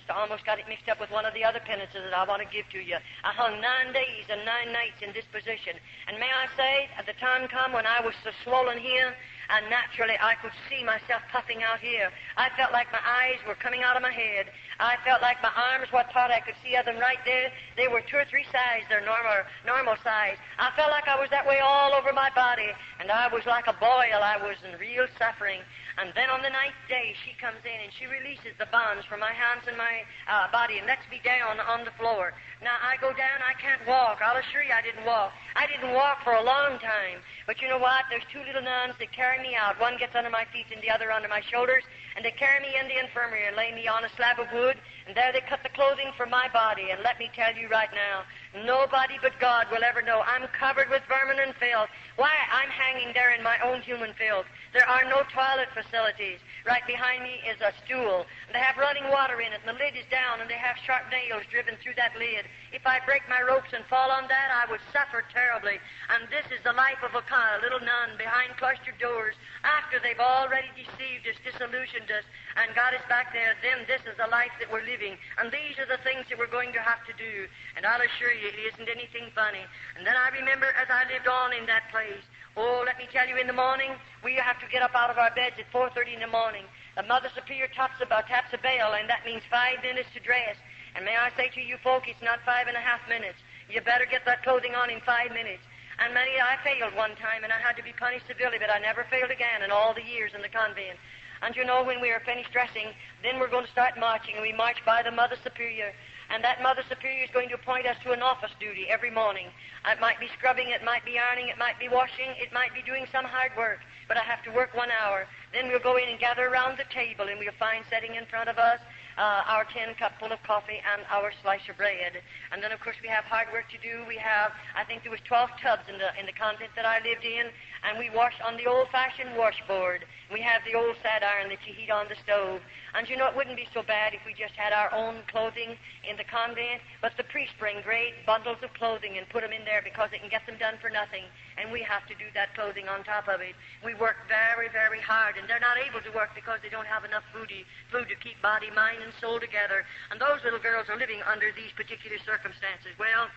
almost got it mixed up with one of the other penances that I want to give to you. I hung 9 days and 9 nights in this position. And may I say, at the time come when I was so swollen here, and naturally I could see myself puffing out here. I felt like my eyes were coming out of my head. I felt like my arms, what part I could see of them right there, they were 2 or 3 sizes, their normal size. I felt like I was that way all over my body, and I was like a boil. I was in real suffering. And then on the 9th day, she comes in and she releases the bonds from my hands and my body and lets me down on the floor. Now, I go down, I can't walk. I'll assure you I didn't walk. I didn't walk for a long time. But you know what? There's 2 little nuns that carry me out. One gets under my feet and the other under my shoulders. And they carry me in the infirmary and lay me on a slab of wood. And there they cut the clothing from my body. And let me tell you right now, nobody but God will ever know. I'm covered with vermin and filth. Why? I'm hanging there in my own human filth. There are no toilet facilities. Right behind me is a stool. They have running water in it, and the lid is down, and they have sharp nails driven through that lid. If I break my ropes and fall on that, I would suffer terribly. And this is the life of a little nun behind cloistered doors. After they've already deceived us, disillusioned us, and got us back there, then this is the life that we're living. And these are the things that we're going to have to do. And I'll assure you, it isn't anything funny. And then I remember as I lived on in that place, let me tell you, in the morning, we have to get up out of our beds at 4:30 in the morning. The Mother Superior taps a bell, and that means 5 minutes to dress. And may I say to you folk, it's not 5.5 minutes. You better get that clothing on in 5 minutes. And I failed one time, and I had to be punished severely, but I never failed again in all the years in the convent. And when we are finished dressing, then we're going to start marching, and we march by the Mother Superior. And that Mother Superior is going to appoint us to an office duty every morning. It might be scrubbing, it might be ironing, it might be washing, it might be doing some hard work. But I have to work 1 hour. Then we'll go in and gather around the table, and we'll find sitting in front of us our tin cup full of coffee, and our slice of bread. And then, of course, we have hard work to do. We have, I think there was 12 tubs in the convent that I lived in, and we wash on the old-fashioned washboard. We have the old sad iron that you heat on the stove. And you know, it wouldn't be so bad if we just had our own clothing in the convent, but the priests bring great bundles of clothing and put them in there because they can get them done for nothing, and we have to do that clothing on top of it. We work very, very hard, and they're not able to work because they don't have enough food to keep body, mind, and soul together. And those little girls are living under these particular circumstances. Well,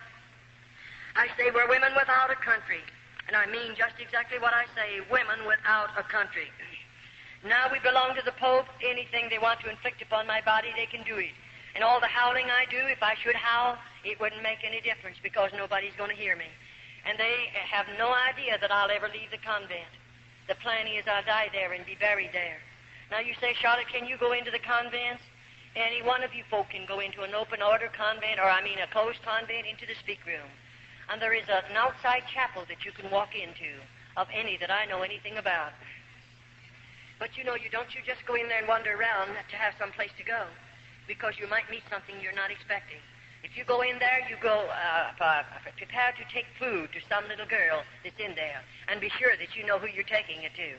I say we're women without a country, and I mean just exactly what I say, women without a country. Now we belong to the Pope. Anything they want to inflict upon my body, they can do it. And all the howling I do, if I should howl, it wouldn't make any difference because nobody's going to hear me. And they have no idea that I'll ever leave the convent. The plan is I'll die there and be buried there. Now you say, Charlotte, can you go into the convents? Any one of you folk can go into an open order convent, or I mean a closed convent, into the speak room. And there is an outside chapel that you can walk into, of any that I know anything about. But you know, you just go in there and wander around to have some place to go, because you might meet something you're not expecting. If you go in there, you go prepared to take food to some little girl that's in there, and be sure that you know who you're taking it to.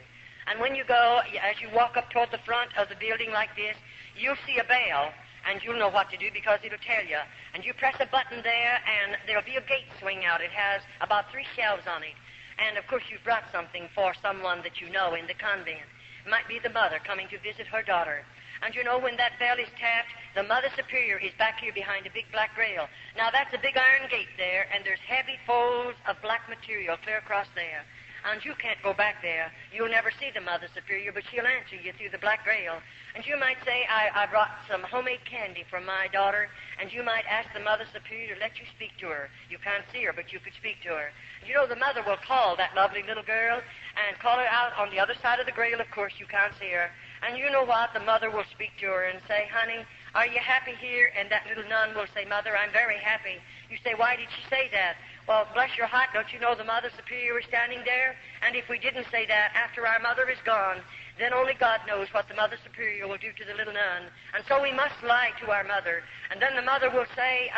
And when you go, as you walk up toward the front of the building like this, you'll see a bell, and you'll know what to do because it'll tell you. And you press a button there, and there'll be a gate swing out. It has about 3 shelves on it. And, of course, you've brought something for someone that you know in the convent. It might be the mother coming to visit her daughter. And you know, when that bell is tapped, the Mother Superior is back here behind a big black rail. Now, that's a big iron gate there, and there's heavy folds of black material clear across there. And you can't go back there. You'll never see the Mother Superior, but she'll answer you through the black rail. And you might say, I brought some homemade candy from my daughter, and you might ask the Mother Superior to let you speak to her. You can't see her, but you could speak to her. You know, the mother will call that lovely little girl and call her out on the other side of the grail. Of course, you can't see her. And you know what? The mother will speak to her and say, honey, are you happy here? And that little nun will say, Mother, I'm very happy. You say, why did she say that? Well, bless your heart, don't you know the Mother Superior is standing there? And if we didn't say that after our mother is gone, then only God knows what the Mother Superior will do to the little nun. And so we must lie to our mother. And then the mother will say,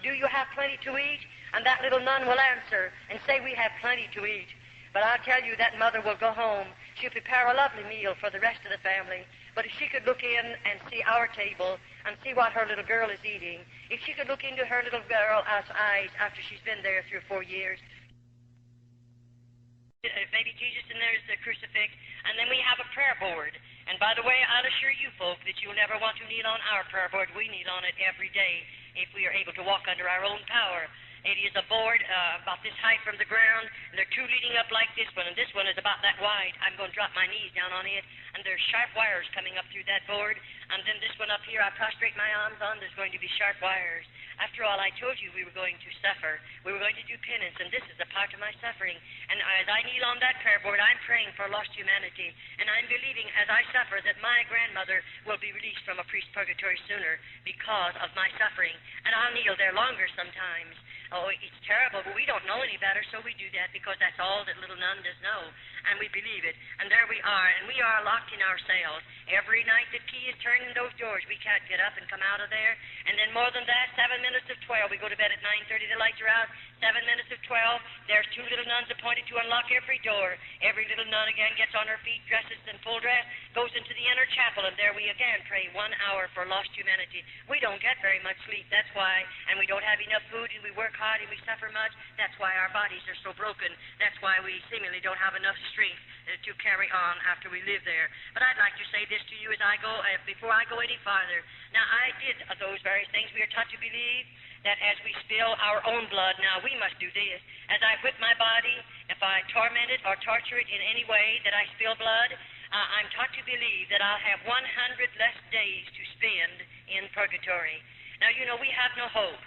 do you have plenty to eat? And that little nun will answer and say, we have plenty to eat. But I'll tell you, that mother will go home. She'll prepare a lovely meal for the rest of the family. But if she could look in and see our table and see what her little girl is eating, if she could look into her little girl's eyes after she's been there 3 or 4 years, maybe Jesus, and there's the crucifix, and then we have a prayer board. And by the way, I'll assure you folk that you'll never want to kneel on our prayer board. We kneel on it every day if we are able to walk under our own power. It is a board about this height from the ground, and there are 2 leading up like this one, and this one is about that wide. I'm going to drop my knees down on it, and there's sharp wires coming up through that board, and then this one up here I prostrate my arms on, there's going to be sharp wires. After all, I told you we were going to suffer. We were going to do penance, and this is a part of my suffering. And as I kneel on that prayer board, I'm praying for lost humanity, and I'm believing as I suffer that my grandmother will be released from a priest's purgatory sooner because of my suffering. And I'll kneel there longer sometimes. Oh, it's terrible, but we don't know any better, so we do that because that's all that little nun does know, and we believe it. And there we are, and we are locked in our cells. Every night the key is turned in those doors. We can't get up and come out of there. And then more than that, 7 minutes of 12. We go to bed at 9:30, the lights are out. 7 minutes of 12, there's 2 little nuns appointed to unlock every door. Every little nun again gets on her feet, dresses in full dress, goes into the inner chapel, and there we again pray 1 hour for lost humanity. We don't get very much sleep, that's why, and we don't have enough food, and we work hard, and we suffer much. That's why our bodies are so broken. That's why we seemingly don't have enough strength to carry on after we live there. But I'd like to say this to you as I go, before I go any farther. Now, I did those various things we are taught to believe, that as we spill our own blood, now we must do this. As I whip my body, if I torment it or torture it in any way that I spill blood, I'm taught to believe that I'll have 100 less days to spend in purgatory. Now, you know, we have no hope.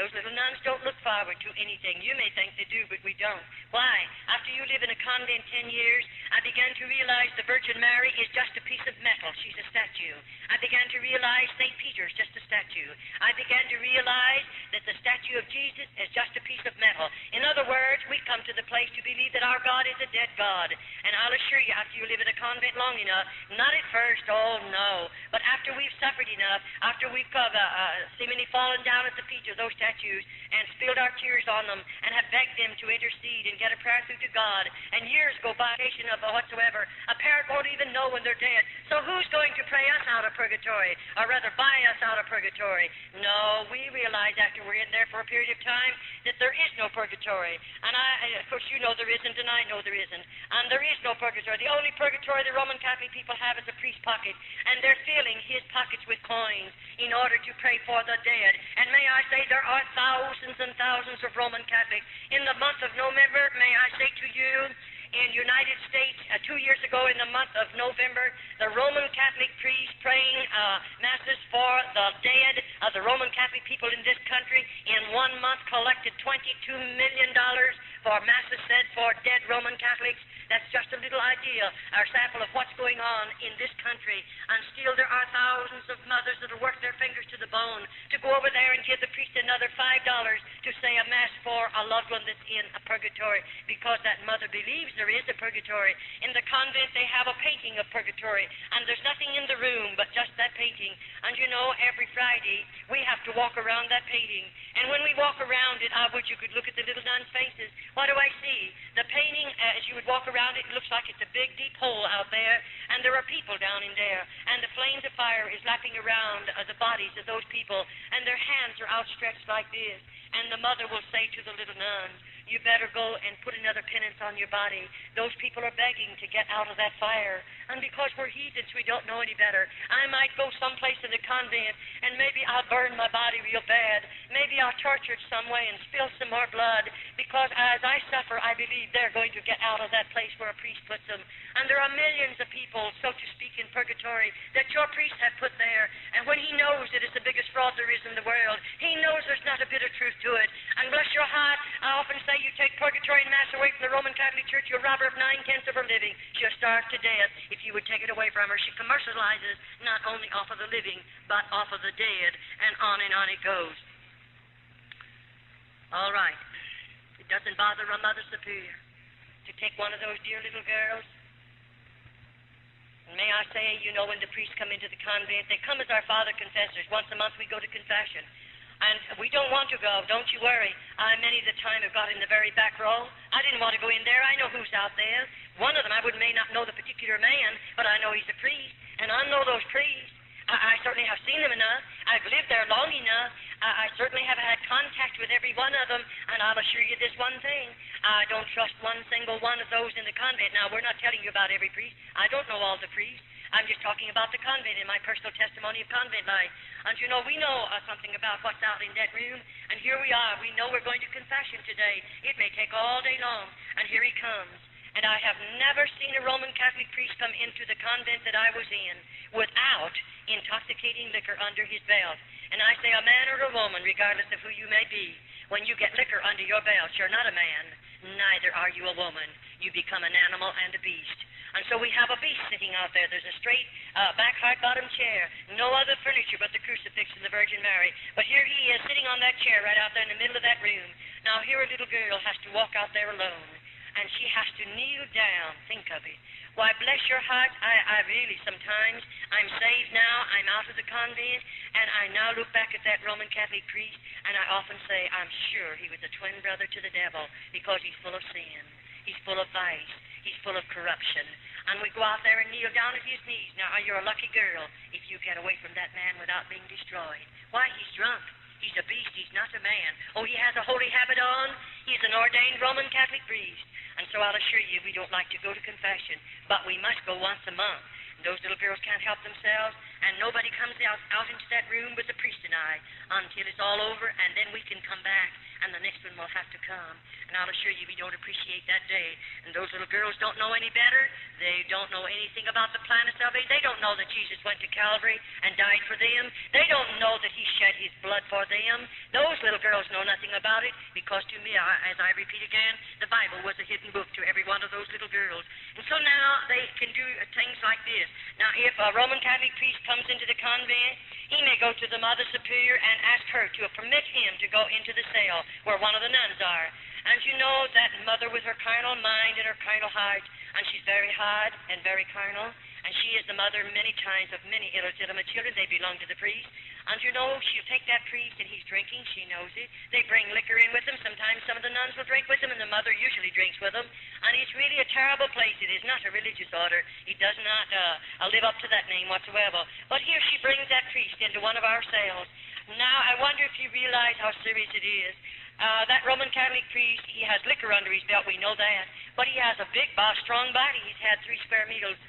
Those little nuns don't look forward to anything. You may think they do, but we don't. Why? After you live in a convent 10 years, I began to realize the Virgin Mary is just a piece of metal. She's a statue. I began to realize St. Peter's just a statue. I began to realize that the statue of Jesus is just a piece of metal. In other words, we come to the place to believe that our God is a dead God. And I'll assure you, after you live in a convent long enough, not at first, oh no, but after we've suffered enough, after we've seemingly fallen down at the feet of those statues and spilled our tears on them and have begged them to intercede and get a prayer through to God, and years go by of whatsoever, a parent won't even know when they're dead. So who's going to pray us out of purgatory, or rather buy us out of purgatory? No, we realize after we're in there for a period of time that there is no purgatory. And of course, you know there isn't, and I know there isn't. And there is no purgatory. The only purgatory the Roman Catholic people have is a priest's pocket, and they're filling his pockets with coins in order to pray for the dead. And may I say, there are thousands and thousands of Roman Catholics. In the month of November, may I say to you, in United States, 2 years ago in the month of November, the Roman Catholic priests praying masses for the dead of the Roman Catholic people in this country in 1 month collected $22 million for masses said for dead Roman Catholics. That's just a little idea, or sample of what's going on in this country. And still there are thousands of mothers that will work their fingers to the bone to go over there and give the priest another $5 to say a mass for a loved one that's in a purgatory, because that mother believes there is a purgatory. In the convent they have a painting of purgatory, and there's nothing in the room but just that painting. And you know, every Friday we have to walk around that painting. And when we walk around it, I wish you could look at the little nuns' faces. What do I see? The painting, as you would walk around it, looks like it's a big, deep hole out there, and there are people down in there, and the flames of fire is lapping around the bodies of those people, and their hands are outstretched like this. And the mother will say to the little nuns, you better go and put another penance on your body. Those people are begging to get out of that fire. And because we're heathens, we don't know any better. I might go someplace in the convent, and maybe I'll burn my body real bad. Maybe I'll torture it some way and spill some more blood, because as I suffer, I believe they're going to get out of that place where a priest puts them. And there are millions of people, so to speak, in purgatory that your priest have put there. And when he knows that it's the biggest fraud there is in the world, he knows there's not a bit of truth to it. And bless your heart, I often say, you take purgatory and mass away from the Roman Catholic Church, you'll rob her of 9/10 of her living. She'll starve to death if you would take it away from her. She commercializes not only off of the living, but off of the dead, and on it goes. All right. It doesn't bother a Mother Superior to take one of those dear little girls. And may I say, you know, when the priests come into the convent, they come as our Father Confessors. Once a month we go to confession. And we don't want to go, don't you worry. I many the time have got in the very back row. I didn't want to go in there. I know who's out there. One of them, I may not know the particular man, but I know he's a priest, and I know those priests. I certainly have seen them enough. I've lived there long enough. I certainly have had contact with every one of them, and I'll assure you this one thing. I don't trust one single one of those in the convent. Now, we're not telling you about every priest. I don't know all the priests. I'm just talking about the convent in my personal testimony of convent life. And you know, we know something about what's out in that room, and here we are. We know we're going to confession today. It may take all day long, and here he comes. And I have never seen a Roman Catholic priest come into the convent that I was in without intoxicating liquor under his belt. And I say, a man or a woman, regardless of who you may be, when you get liquor under your belt, you're not a man, neither are you a woman. You become an animal and a beast. And so we have a beast sitting out there. There's a straight back hard-bottom chair, no other furniture but the crucifix and the Virgin Mary. But here he is sitting on that chair right out there in the middle of that room. Now here a little girl has to walk out there alone, and she has to kneel down. Think of it. Why, bless your heart, I really sometimes, I'm saved now, I'm out of the convent, and I now look back at that Roman Catholic priest, and I often say, I'm sure he was a twin brother to the devil, because he's full of sin, he's full of vice, he's full of corruption. And we go out there and kneel down at his knees. Now, you're a lucky girl if you get away from that man without being destroyed. Why, he's drunk. He's a beast. He's not a man. Oh, he has a holy habit on. He's an ordained Roman Catholic priest. And so I'll assure you, we don't like to go to confession, but we must go once a month. Those little girls can't help themselves, and nobody comes out into that room but the priest and I until it's all over, and then we can come back. and the next one will have to come. And I'll assure you, we don't appreciate that day. And those little girls don't know any better. They don't know anything about the plan of salvation. They don't know that Jesus went to Calvary and died for them. They don't know that he shed his blood for them. Those little girls know nothing about it, because to me, as I repeat again, the Bible was a hidden book to every one of those little girls. And so now they can do things like this. Now, if a Roman Catholic priest comes into the convent, he may go to the Mother Superior and ask her to permit him to go into the cell where one of the nuns are. And you know that mother with her carnal mind and her carnal heart, and she's very hard and very carnal, and she is the mother many times of many illegitimate children. They belong to the priest. And you know, she'll take that priest and he's drinking. She knows it. They bring liquor in with them. Sometimes some of the nuns will drink with them, and the mother usually drinks with them. And it's really a terrible place. It is not a religious order. It does not live up to that name whatsoever. But here she brings that priest into one of our cells. Now, I wonder if you realize how serious it is. That Roman Catholic priest, he has liquor under his belt, we know that. But he has a big, strong body. He's had 3 square meals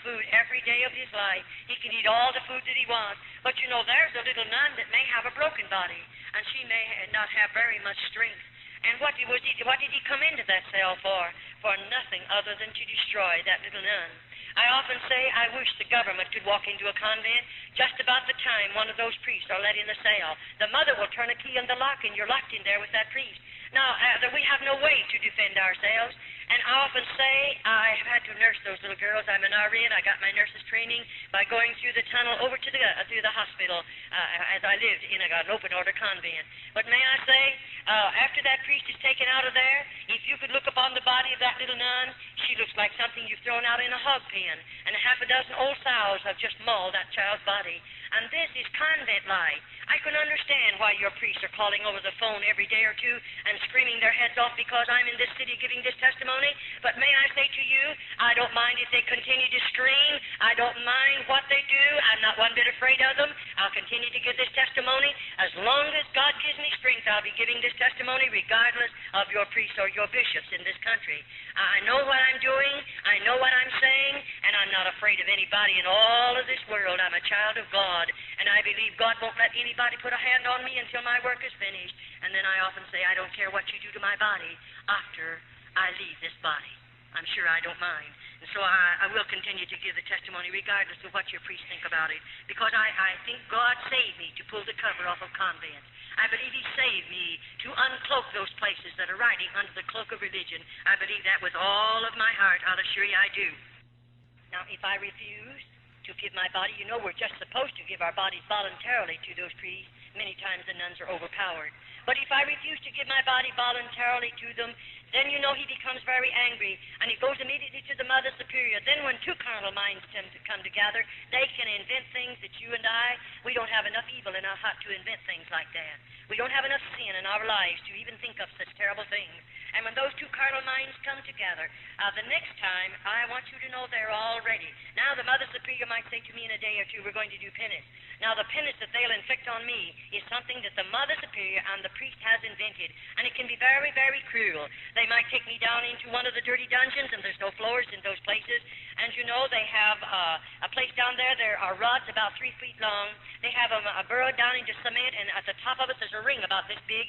food every day of his life. He can eat all the food that he wants. But you know, there's a little nun that may have a broken body, and she may not have very much strength. And what did he come into that cell for? For nothing other than to destroy that little nun. I often say I wish the government could walk into a convent just about the time one of those priests are let in the cell. The mother will turn a key in the lock, and you're locked in there with that priest. Now, we have no way to defend ourselves, and I often say I have had to nurse those little girls. I'm an RN. I got my nurse's training by going through the tunnel over to through the hospital as I lived in an open order convent. But may I say, after that priest is taken out of there, if you could look upon the body of that little nun, she looks like something you've thrown out in a hog pen, and half a dozen old sows have just mauled that child's body. And this is convent life. I can understand why your priests are calling over the phone every day or two and screaming their heads off because I'm in this city giving this testimony. But may I say to you, I don't mind if they continue to scream. I don't mind what they do. I'm not one bit afraid of them. I'll continue to give this testimony. As long as God gives me strength, I'll be giving this testimony regardless of your priests or your bishops in this country. I know what I'm doing. I know what I'm saying. And I'm not afraid of anybody in all of this world. I'm a child of God. And I believe God won't let anybody put a hand on me until my work is finished. And then I often say, I don't care what you do to my body after I leave this body. I'm sure I don't mind. And so I will continue to give the testimony regardless of what your priests think about it. Because I think God saved me to pull the cover off of convents. I believe he saved me to uncloak those places that are riding under the cloak of religion. I believe that with all of my heart. I'll assure you I do. Now, if I refuse to give my body, you know we're just supposed to give our bodies voluntarily to those priests. Many times the nuns are overpowered. But if I refuse to give my body voluntarily to them, then you know he becomes very angry, and he goes immediately to the Mother Superior. Then when 2 carnal minds come together, they can invent things that you and we don't have enough evil in our heart to invent things like that. We don't have enough sin in our lives to even think of such terrible things. And when those 2 carnal minds come together, the next time, I want you to know they're all ready. Now, the Mother Superior might say to me in a day or two, we're going to do penance. Now, the penance that they'll inflict on me is something that the Mother Superior and the priest has invented, and it can be very, very cruel. They might take me down into one of the dirty dungeons, and there's no floors in those places. And you know, they have a place down there. There are rods about 3 feet long. They have a burrow down into cement, and at the top of it, there's a ring about this big,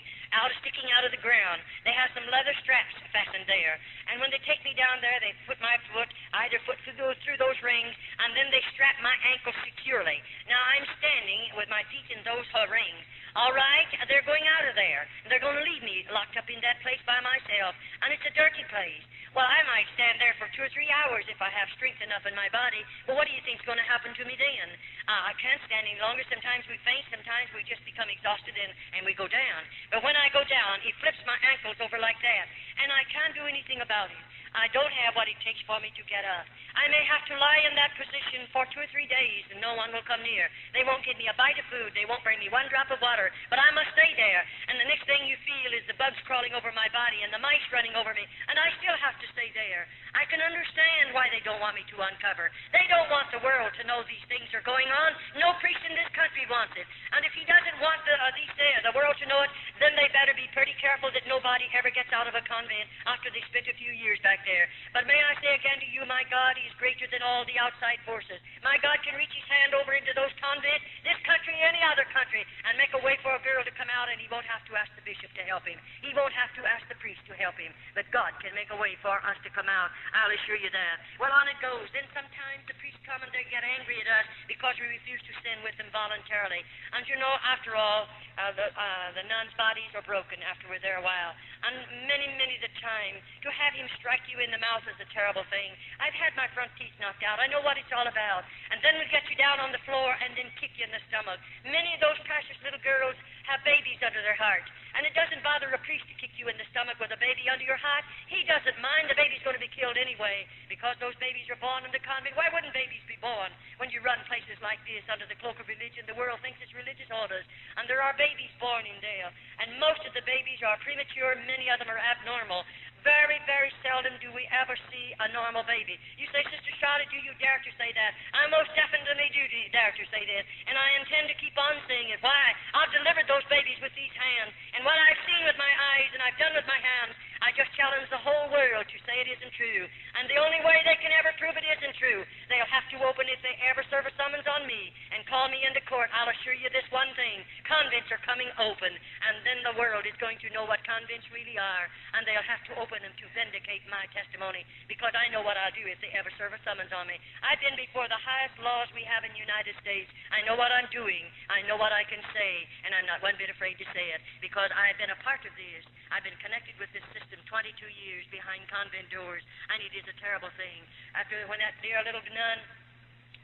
sticking out of the ground. They have some leather straps fastened there. And when they take me down there, they put my foot, either foot through those rings, and then they strap my ankle securely. Now, I'm standing with my feet in those rings. All right, they're going out of there. They're going to leave me locked up in that place by myself, and it's a dirty place. Well, I might stand there for 2 or 3 hours if I have strength enough in my body. But what do you think's going to happen to me then? I can't stand any longer. Sometimes we faint. Sometimes we just become exhausted and we go down. But when I go down, he flips my ankles over like that, and I can't do anything about it. I don't have what it takes for me to get up. I may have to lie in that position for 2 or 3 days, and no one will come near. They won't give me a bite of food. They won't bring me 1 drop of water. But I must stay there. And the next thing you feel is the bugs crawling over my body and the mice running over me, and I still have to stay there. I can understand why they don't want me to uncover. They don't want the world to know these things are going on. No priest in this country wants it. And if he doesn't want the world to know it, then they better be pretty careful that nobody ever gets out of a convent after they spent a few years back right there. But may I say again to you, my God, He is greater than all the outside forces. My God can reach His hand over into those convents, this country, any other country, and make a way for a girl to come out, and He won't have to ask the bishop to help him. He won't have to ask the priest to help him. But God can make a way for us to come out. I'll assure you that. Well, on it goes. Then sometimes the priests come and they get angry at us because we refuse to sin with them voluntarily. And you know, after all, the nuns' bodies are broken after we're there a while. And many the time, to have him strike you in the mouth is a terrible thing. I've had my front teeth knocked out. I know what it's all about. And then we'll get you down on the floor and then kick you in the stomach. Many of those precious little girls have babies under their heart. And it doesn't bother a priest to kick you in the stomach with a baby under your heart. He doesn't mind. The baby's going to be killed anyway because those babies are born in the convent. Why wouldn't babies be born when you run places like this under the cloak of religion? The world thinks it's religious orders. And there are babies born in there. And most of the babies are premature. Many of them are abnormal. Very seldom do we ever see a normal baby. You say, Sister Charlotte, do you dare to say that? I most definitely do dare to say that. And I intend to keep on saying it. Why? I've delivered those babies with these hands. And what I've seen with my eyes and I've done with my hands, I just challenge the whole world to say it isn't true. And the only way they can ever prove it isn't true, they'll have to open, if they ever serve a summons on me and call me into court, I'll assure you this one thing. Convents are coming open. And then the world is going to know what convents really are. And they'll have to open them to vindicate my testimony, because I know what I'll do if they ever serve a summons on me. I've been before the highest laws we have in the United States. I know what I'm doing. I know what I can say, and I'm not one bit afraid to say it, because I've been a part of this. I've been connected with this system 22 years behind convent doors, and it is a terrible thing. After when that dear little nun,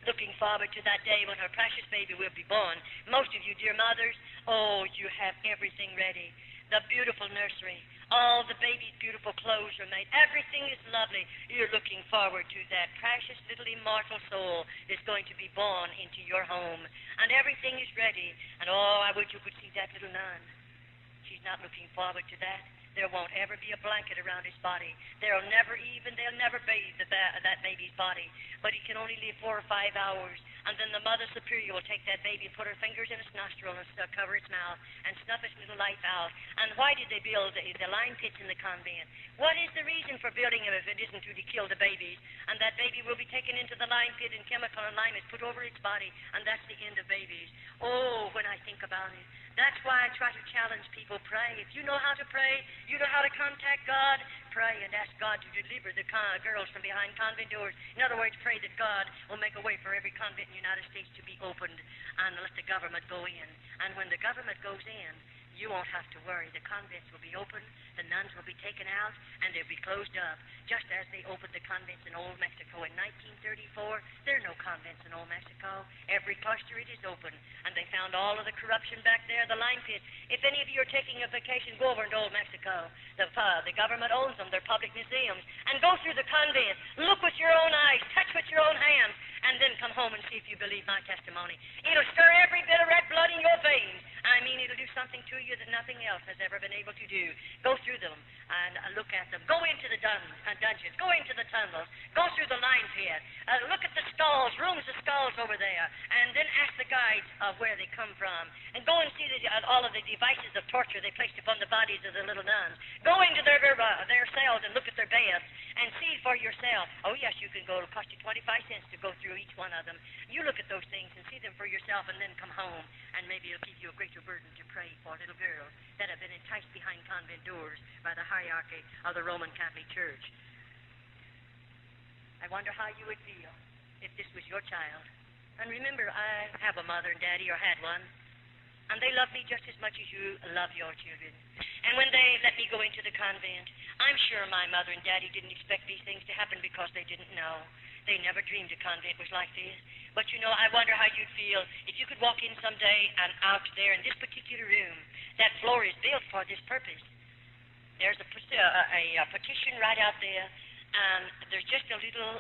looking forward to that day when her precious baby will be born. Most of you, dear mothers, oh, you have everything ready. The beautiful nursery, all the baby's beautiful clothes are made. Everything is lovely. You're looking forward to that precious little immortal soul that's going to be born into your home. And everything is ready. And oh, I wish you could see that little nun. She's not looking forward to that. There won't ever be a blanket around his body. They'll never bathe that baby's body. But he can only live 4 or 5 hours. And then the Mother Superior will take that baby, put her fingers in its nostril and cover its mouth and snuff its little life out. And why did they build the lime pits in the convent? What is the reason for building them if it isn't to kill the babies? And that baby will be taken into the lime pit and chemical and lime is put over its body, and that's the end of babies. Oh, when I think about it. That's why I try to challenge people, pray. If you know how to pray, you know how to contact God, pray and ask God to deliver the girls from behind convent doors. In other words, pray that God will make a way for every convent in the United States to be opened and let the government go in. And when the government goes in, you won't have to worry. The convents will be open, the nuns will be taken out, and they'll be closed up, just as they opened the convents in Old Mexico in 1934. There are no convents in Old Mexico. Every cluster, it is open. And they found all of the corruption back there, the lime pits. If any of you are taking a vacation, go over into Old Mexico. The government owns them. They're public museums. And go through the convent. Look with your own eyes. Touch with your own hands. And then come home and see if you believe my testimony. It'll stir every bit of red blood in your veins. I mean, it'll do something to you that nothing else has ever been able to do. Go through them and look at them. Go into the dungeons. Go into the tunnels. Go through the lime pit. Look at the stalls, rooms of stalls over there. And then ask the guides of where they come from. And go and see all of the devices of torture they placed upon the bodies of the little nuns. Go into their cells and look at their beds and see for yourself. Oh, yes, you can go. It'll cost you 25 cents to go through each one of them. You look at those things and see them for yourself, and then come home, and maybe it'll give you a greater burden to pray for little girls that have been enticed behind convent doors by the hierarchy of the Roman Catholic Church. I wonder how you would feel if this was your child. And remember, I have a mother and daddy, or had one, and they love me just as much as you love your children. And when they let me go into the convent, I'm sure my mother and daddy didn't expect these things to happen because they didn't know. They never dreamed a convent was like this. But you know, I wonder how you'd feel if you could walk in someday and out there in this particular room. That floor is built for this purpose. There's a partition right out there, and there's just a little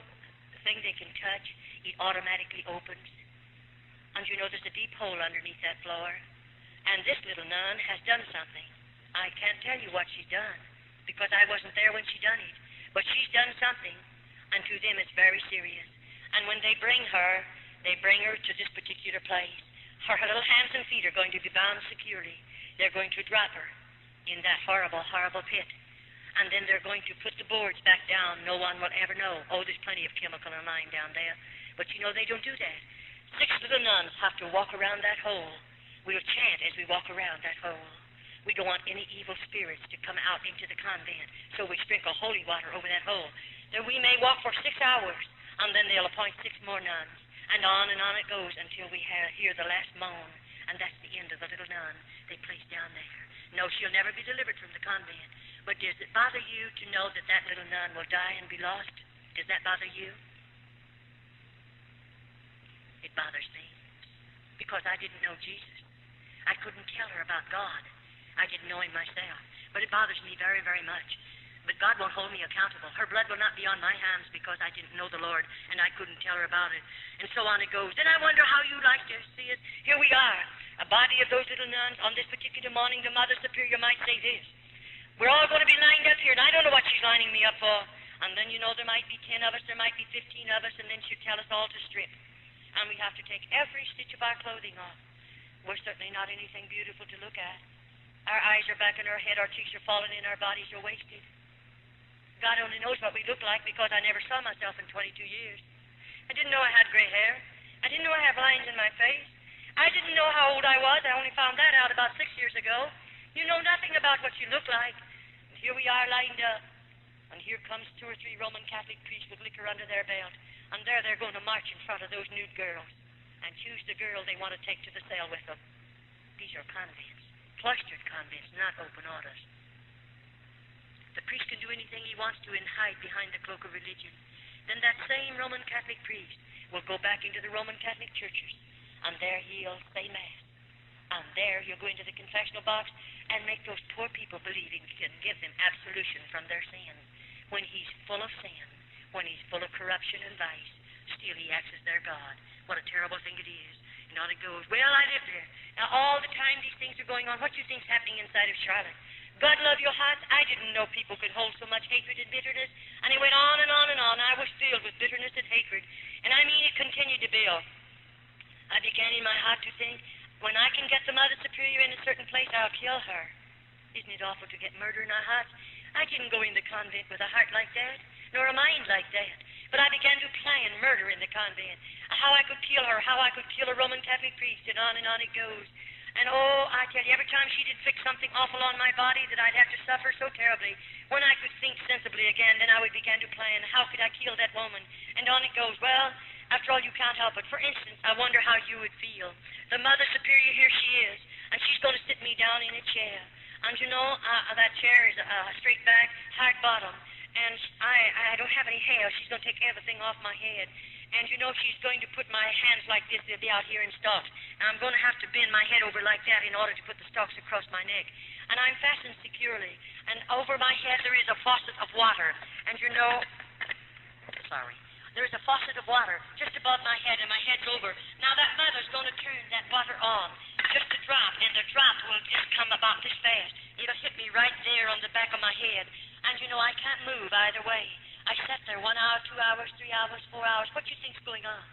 thing they can touch. It automatically opens. And you know, there's a deep hole underneath that floor. And this little nun has done something. I can't tell you what she's done, because I wasn't there when she done it. But she's done something, and to them it's very serious. And when they bring her to this particular place. Her little hands and feet are going to be bound securely. They're going to drop her in that horrible, horrible pit. and then they're going to put the boards back down. No one will ever know. Oh, there's plenty of chemical and lime down there. But you know, they don't do that. 6 little nuns have to walk around that hole. We'll chant as we walk around that hole. We don't want any evil spirits to come out into the convent, so we sprinkle holy water over that hole. Then we may walk for 6 hours, and then they'll appoint 6 more nuns, and on it goes until we hear the last moan, and that's the end of the little nun they place down there. No, she'll never be delivered from the convent. But does it bother you to know that that little nun will die and be lost? Does that bother you? It bothers me, because I didn't know Jesus. I couldn't tell her about God. I didn't know him myself. But it bothers me very, very much. But God won't hold me accountable. Her blood will not be on my hands because I didn't know the Lord and I couldn't tell her about it. And so on it goes. Then I wonder how you like to see it. Here we are, a body of those little nuns. On this particular morning, the Mother Superior might say this. We're all going to be lined up here, and I don't know what she's lining me up for. And then, you know, there might be 10 of us, there might be 15 of us, and then she'll tell us all to strip. And we have to take every stitch of our clothing off. We're certainly not anything beautiful to look at. Our eyes are back in our head, our cheeks are falling in, our bodies are wasted. God only knows what we look like because I never saw myself in 22 years. I didn't know I had gray hair. I didn't know I had lines in my face. I didn't know how old I was. I only found that out about 6 years ago. You know nothing about what you look like. And here we are lined up. And here comes 2 or 3 Roman Catholic priests with liquor under their belt. And there they're going to march in front of those nude girls and choose the girl they want to take to the cell with them. These are convents, cloistered convents, not open orders. The priest can do anything he wants to and hide behind the cloak of religion. Then that same Roman Catholic priest will go back into the Roman Catholic churches, and there he'll say Mass. And there he'll go into the confessional box and make those poor people believe he can give them absolution from their sins. When he's full of sin, when he's full of corruption and vice, still he acts as their God. What a terrible thing it is. And on it goes, well, I lived there. Now, all the time these things are going on, what do you think's happening inside of Charlotte? God love your hearts. I didn't know people could hold so much hatred and bitterness. And it went on and on and on. I was filled with bitterness and hatred. And I mean, it continued to build. I began in my heart to think, when I can get the Mother Superior in a certain place, I'll kill her. Isn't it awful to get murder in our hearts? I didn't go in the convent with a heart like that, nor a mind like that. But I began to plan murder in the convent. How I could kill her, how I could kill a Roman Catholic priest, and on it goes. And oh, I tell you, every time she did fix something awful on my body that I'd have to suffer so terribly, when I could think sensibly again, then I would begin to plan, how could I kill that woman? And on it goes. Well, after all, you can't help it. For instance, I wonder how you would feel. The Mother Superior, here she is, and she's going to sit me down in a chair. And you know, that chair is straight back, hard bottom, and I don't have any hair. She's going to take everything off my head. And you know, she's going to put my hands like this. They'll be out here in stalks. And I'm going to have to bend my head over like that in order to put the stalks across my neck. And I'm fastened securely. And over my head there is a faucet of water. And you know, there is a faucet of water just above my head, and my head's over. Now that mother's going to turn that water on, just a drop, and the drop will just come about this fast. It'll hit me right there on the back of my head. And you know, I can't move either way. I sat there 1 hour, 2 hours, 3 hours, 4 hours. What do you think's going on?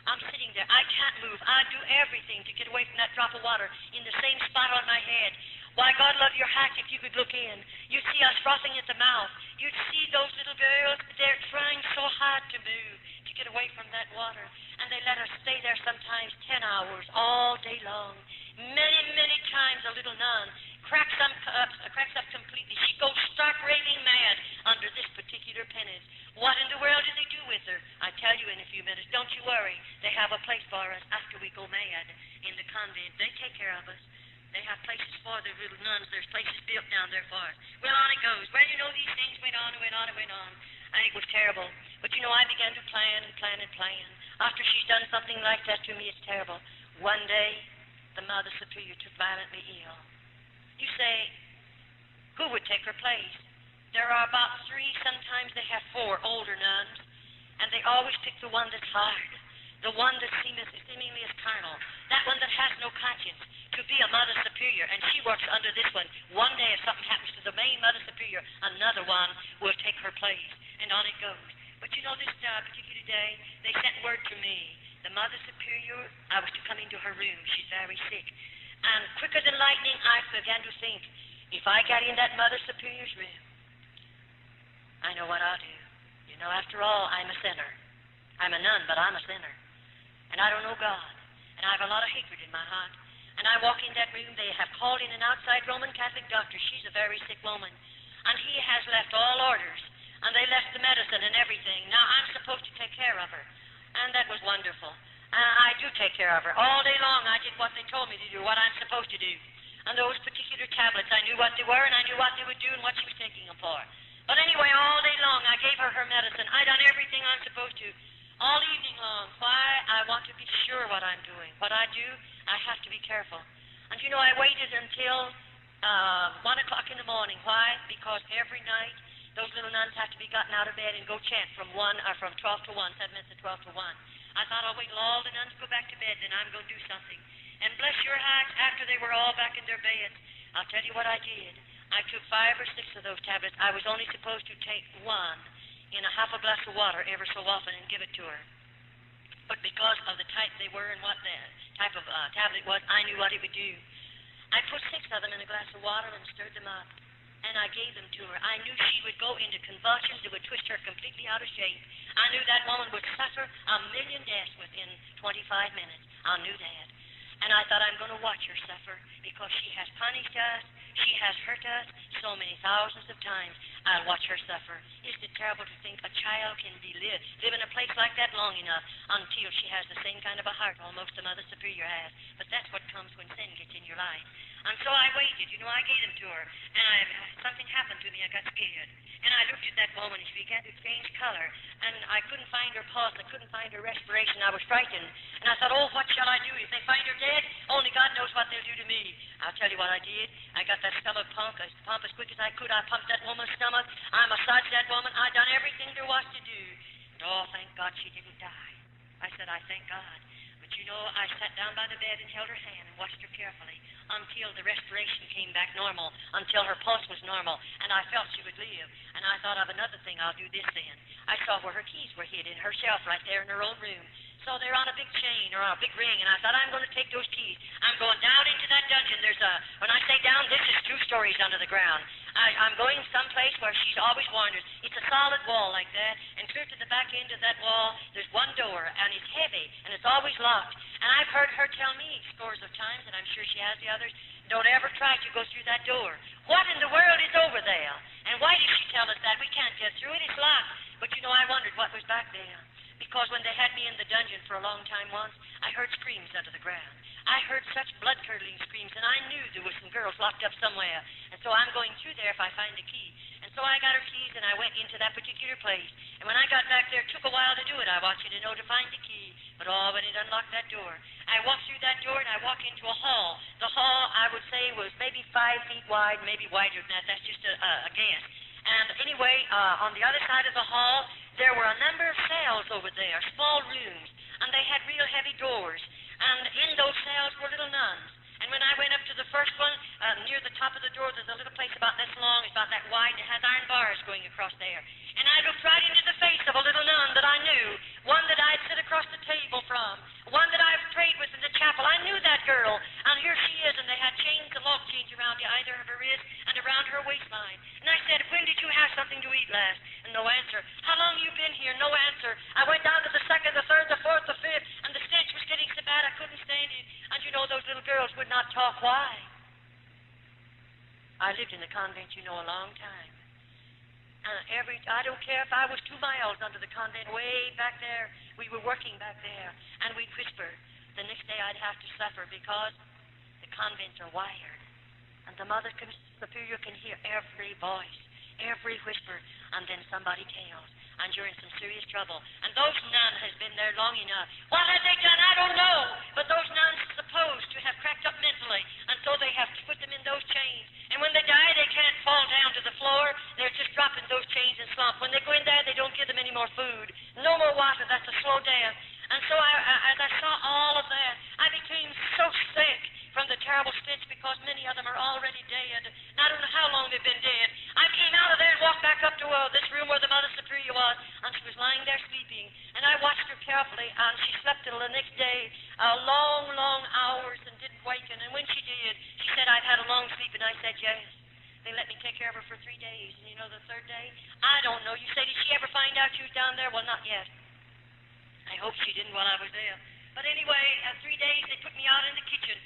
I'm sitting there. I can't move. I do everything to get away from that drop of water in the same spot on my head. Why, God love your heart, if you could look in. You'd see us frothing at the mouth. You'd see those little girls. They're trying so hard to move, to get away from that water. And they let us stay there sometimes 10 hours, all day long. Many, many times a little nun cracks up completely. She goes stark raving mad under this particular penance. What in the world do they do with her? I tell you in a few minutes. Don't you worry. They have a place for us after we go mad in the convent. They take care of us. They have places for the little nuns. There's places built down there for us. Well, on it goes. Well, you know, these things went on and went on and went on. And it was terrible. But, you know, I began to plan and plan and plan. After she's done something like that to me, it's terrible. One day, the Mother Superior took violently ill. You say, who would take her place? There are about 3, sometimes they have 4 older nuns, and they always pick the one that's hard, the one that seemingly is carnal, that one that has no conscience, to be a Mother Superior, and she works under this one. One day, if something happens to the main Mother Superior, another one will take her place, and on it goes. But you know, this particular day, they sent word to me. The Mother Superior, I was to come into her room. She's very sick. And quicker than lightning, I began to think, if I got in that Mother Superior's room, I know what I'll do. You know, after all, I'm a sinner. I'm a nun, but I'm a sinner. And I don't know God. And I have a lot of hatred in my heart. And I walk in that room. They have called in an outside Roman Catholic doctor. She's a very sick woman. And he has left all orders. And they left the medicine and everything. Now, I'm supposed to take care of her. And that was wonderful. I do take care of her. All day long, I did what they told me to do, what I'm supposed to do. And those particular tablets, I knew what they were, and I knew what they would do and what she was taking them for. But anyway, all day long, I gave her her medicine. I done everything I'm supposed to. All evening long. Why? I want to be sure what I'm doing. What I do, I have to be careful. And you know, I waited until 1 o'clock in the morning. Why? Because every night, those little nuns have to be gotten out of bed and go chant from 12 to 1, 7 minutes to 12 to 1. I thought I'll wait till all the nuns go back to bed, then I'm going to do something. And bless your hearts, after they were all back in their beds, I'll tell you what I did. I took 5 or 6 of those tablets. I was only supposed to take one in a half a glass of water ever so often and give it to her. But because of the type they were and what the type of tablet was, I knew what it would do. I put 6 of them in a glass of water and stirred them up. And I gave them to her. I knew she would go into convulsions that would twist her completely out of shape. I knew that woman would suffer 1,000,000 deaths within 25 minutes. I knew that. And I thought, I'm going to watch her suffer because she has punished us. She has hurt us so many thousands of times. I'll watch her suffer. Isn't it terrible to think a child can live in a place like that long enough until she has the same kind of a heart almost the Mother Superior has? But that's what comes when sin gets in your life. And so I waited. You know, I gave them to her. And something happened to me. I got scared. And I looked at that woman, and she began to change color. And I couldn't find her pulse. I couldn't find her respiration. I was frightened. And I thought, oh, what shall I do? If they find her dead, only God knows what they'll do to me. I'll tell you what I did. I got that stomach pump as quick as I could. I pumped that woman's stomach. I massaged that woman. I done everything there was to do. And oh, thank God she didn't die. I said, I thank God. But you know, I sat down by the bed and held her hand and watched her carefully until the respiration came back normal, until her pulse was normal, and I felt she would live. And I thought of another thing. I'll do this then. I saw where her keys were hid in her shelf right there in her own room. So they're on a big chain or a big ring, and I thought, I'm going to take those keys. I'm going down into that dungeon. When I say down, this is 2 stories under the ground. I'm going someplace where she's always warned us. It's a solid wall like that, and clear to the back end of that wall, there's one door, and it's heavy, and it's always locked. And I've heard her tell me scores of times, and I'm sure she has the others, don't ever try to go through that door. What in the world is over there? And why did she tell us that? We can't get through it. It's locked. But you know, I wondered what was back there. Because when they had me in the dungeon for a long time once, I heard screams under the ground. I heard such blood-curdling screams, and I knew there were some girls locked up somewhere. And so I'm going through there if I find a key. And so I got her keys, and I went into that particular place. And when I got back there, it took a while to do it. I want you to know, to find the key. But oh, when it unlocked that door, I walked through that door, and I walked into a hall. The hall, I would say, was maybe 5 feet wide, maybe wider than that. That's just a guess. And anyway, on the other side of the hall, there were a number of cells over there, small rooms, and they had real heavy doors. And in those cells were little nuns. And when I went up to the first one, near the top of the door, there's a little place about this long, it's about that wide, and it has iron bars going across there. And I looked right into the face of a little nun that I knew, one that I'd sit across the table from, one that I've prayed with in the chapel. I knew that girl, and here she is, and they had chains and lock chains around either of her wrist and around her waistline. And I said, when did you have something to eat last? And no answer. How long you been here? No answer. I went down to the 2nd, the 3rd, the 4th, the 5th, and the stench was getting so bad I couldn't stand it. And you know, those little girls would not talk. Why? I lived in the convent, you know, a long time. I don't care if I was 2 miles under the convent, way back there. We were working back there, and we'd whisper. The next day I'd have to suffer because the convents are wired, and the Mother Superior can hear every voice, every whisper, and then somebody tells, and you're in some serious trouble. And those nuns has been there long enough. What have they done? I don't know. But those nuns are supposed to have cracked up mentally, and so they have to put them in those chains. And when they die, they can't fall down to the floor. They're just dropping those chains and slump. When they go in there, they don't give them any more food. No more water. That's a slow death. And so as I saw all of that, I became so sick from the terrible stench because many of them are already dead. And I don't know how long they've been dead. I came out of there and walked back up to this room where the Mother Superior was, and she was lying there sleeping. And I watched her carefully, and she slept till the next day, long hours, and didn't waken. And when she did, she said, I've had a long sleep, and I said, yes. They let me take care of her for 3 days. And you know the third day? I don't know. You say, did she ever find out you was down there? Well, not yet. I hope she didn't while I was there. But anyway, 3 days, they put me out in the kitchen.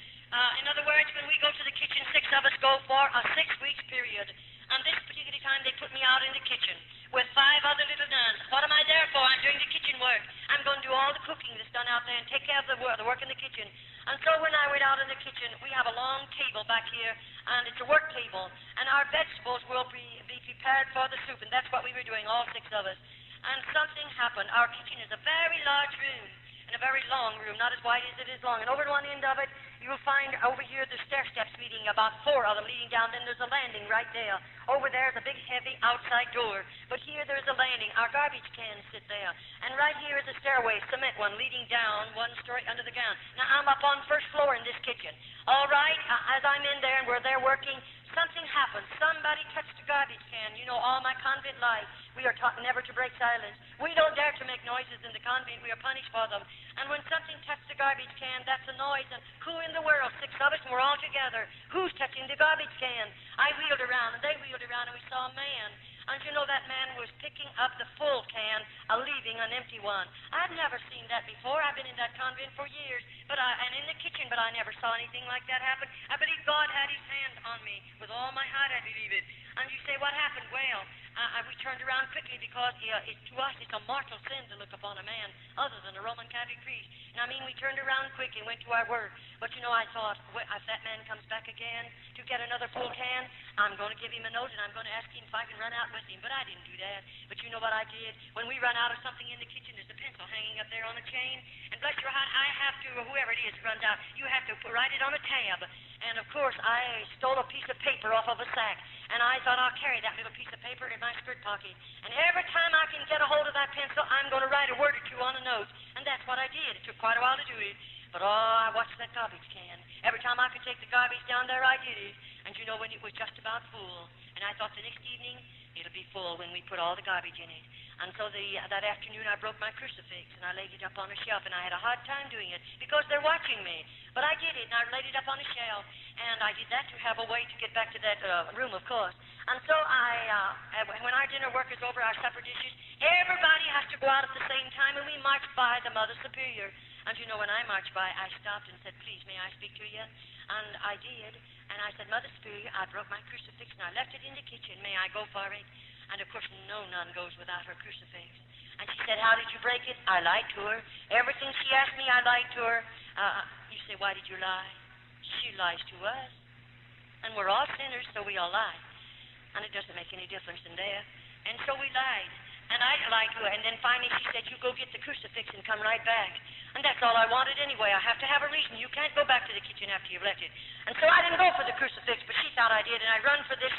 In other words, when we go to the kitchen, 6 of us go for a 6-week period. And this particular time, they put me out in the kitchen with 5 other little nuns. What am I there for? I'm doing the kitchen work. I'm going to do all the cooking that's done out there and take care of the work in the kitchen. And so when I went out in the kitchen, we have a long table back here, and it's a work table. And our vegetables will be prepared for the soup, and that's what we were doing, all 6 of us. And something happened. Our kitchen is a very large room, and a very long room, not as wide as it is long. And over at one end of it, you'll find over here the stair steps leading, about 4 of them leading down. Then there's a landing right there. Over there is a big, heavy outside door. But here there's a landing. Our garbage cans sit there. And right here is a stairway, cement one, leading down 1 story under the ground. Now, I'm up on first floor in this kitchen. All right, as I'm in there and we're there working, something happened. Somebody touched a garbage can. You know, all my convent life, we are taught never to break silence. We don't dare to make noises in the convent. We are punished for them. And when something touched the garbage can, that's a noise. And who in the world? 6 of us, and we're all together. Who's touching the garbage can? I wheeled around, and they wheeled around, and we saw a man. And you know, that man was picking up the full can, leaving an empty one. I've never seen that before. I've been in that convent for years, and in the kitchen, but I never saw anything like that happen. I believe God had his hand on me. With all my heart, I believe it. And you say, what happened? Well, we turned around quickly because to us it's a mortal sin to look upon a man other than a Roman Catholic priest. And I mean, we turned around quick and went to our work. But you know, I thought, if that man comes back again to get another full can, I'm going to give him a note and I'm going to ask him if I can run out with him. But I didn't do that. But you know what I did? When we run out of something in the kitchen, there's a pencil hanging up there on a chain. And bless your heart, I have to, or whoever it is runs out, you have to write it on a tab. And of course, I stole a piece of paper off of a sack. And I thought I'll carry that little piece of paper in my skirt pocket. And every time I can get a hold of that pencil, I'm going to write a word or two on a note. And that's what I did. It took quite a while to do it. But I watched that garbage can. Every time I could take the garbage down there, I did it. And you know, when it was just about full. And I thought the next evening, it'll be full when we put all the garbage in it. And so that afternoon, I broke my crucifix, and I laid it up on a shelf, and I had a hard time doing it because they're watching me. But I did it, and I laid it up on a shelf, and I did that to have a way to get back to that room, of course. And so when our dinner work is over, our supper dishes, everybody has to go out at the same time, and we march by the Mother Superior. And you know, when I marched by, I stopped and said, please, may I speak to you? And I did. And I said, Mother Superior, I broke my crucifix, and I left it in the kitchen. May I go for it? And of course, no nun goes without her crucifix. And she said, how did you break it? I lied to her. Everything she asked me, I lied to her. You say, why did you lie? She lies to us. And we're all sinners, so we all lie. And it doesn't make any difference in there. And so we lied. And I lied to her. And then finally she said, you go get the crucifix and come right back. And that's all I wanted anyway. I have to have a reason. You can't go back to the kitchen after you've left it. And so I didn't go for the crucifix, but she thought I did, and I run for this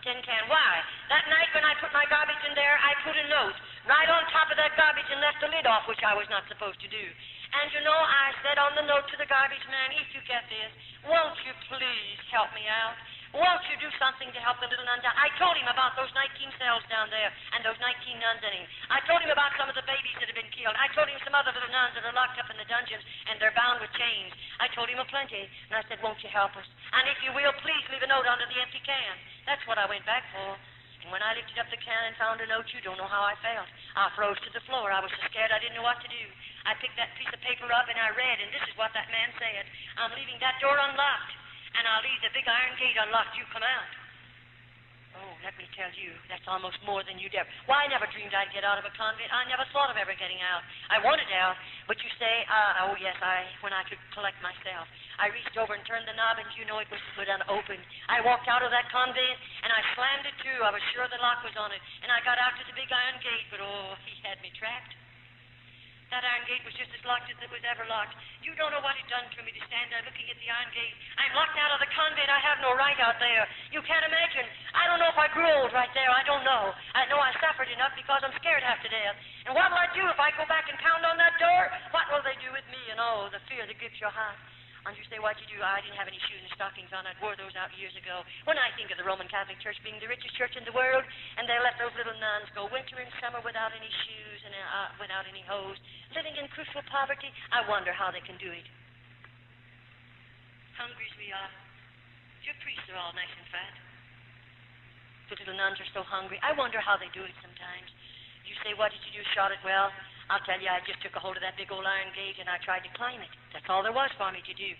tin can. Why? That night when I put my garbage in there, I put a note right on top of that garbage and left the lid off, which I was not supposed to do. And you know, I said on the note to the garbage man, if you get this, won't you please help me out? Won't you do something to help the little nun down? I told him about those 19 cells down there and those 19 nuns in him. I told him about some of the babies that have been killed. I told him some other little nuns that are locked up in the dungeons and they're bound with chains. I told him a plenty. And I said, won't you help us? And if you will, please leave a note under the empty can. That's what I went back for. And when I lifted up the can and found a note, you don't know how I felt. I froze to the floor. I was so scared I didn't know what to do. I picked that piece of paper up and I read, and this is what that man said. I'm leaving that door unlocked. And I'll leave the big iron gate unlocked. You come out. Oh, let me tell you, that's almost more than you'd ever. Why, I never dreamed I'd get out of a convent. I never thought of ever getting out. I wanted out, but you say, oh yes, when I could collect myself. I reached over and turned the knob, and you know it was put unopened. I walked out of that convent, and I slammed it to. I was sure the lock was on it. And I got out to the big iron gate, but oh, he had me trapped. That iron gate was just as locked as it was ever locked. You don't know what it done to me to stand there looking at the iron gate. I'm locked out of the convent. I have no right out there. You can't imagine. I don't know if I grew old right there. I don't know. I know I suffered enough because I'm scared half to death. And what will I do if I go back and pound on that door? What will they do with me? And oh, the fear that grips your heart. And you say, what'd you do? I didn't have any shoes and stockings on. I wore those out years ago. When I think of the Roman Catholic Church being the richest church in the world, and they let those little nuns go winter and summer without any shoes and without any hose, living in crucial poverty, I wonder how they can do it. Hungry as we are. Your priests are all nice and fat. The little nuns are so hungry. I wonder how they do it sometimes. You say, what did you do? Shot it? Well, I'll tell you, I just took a hold of that big old iron gate and I tried to climb it. That's all there was for me to do.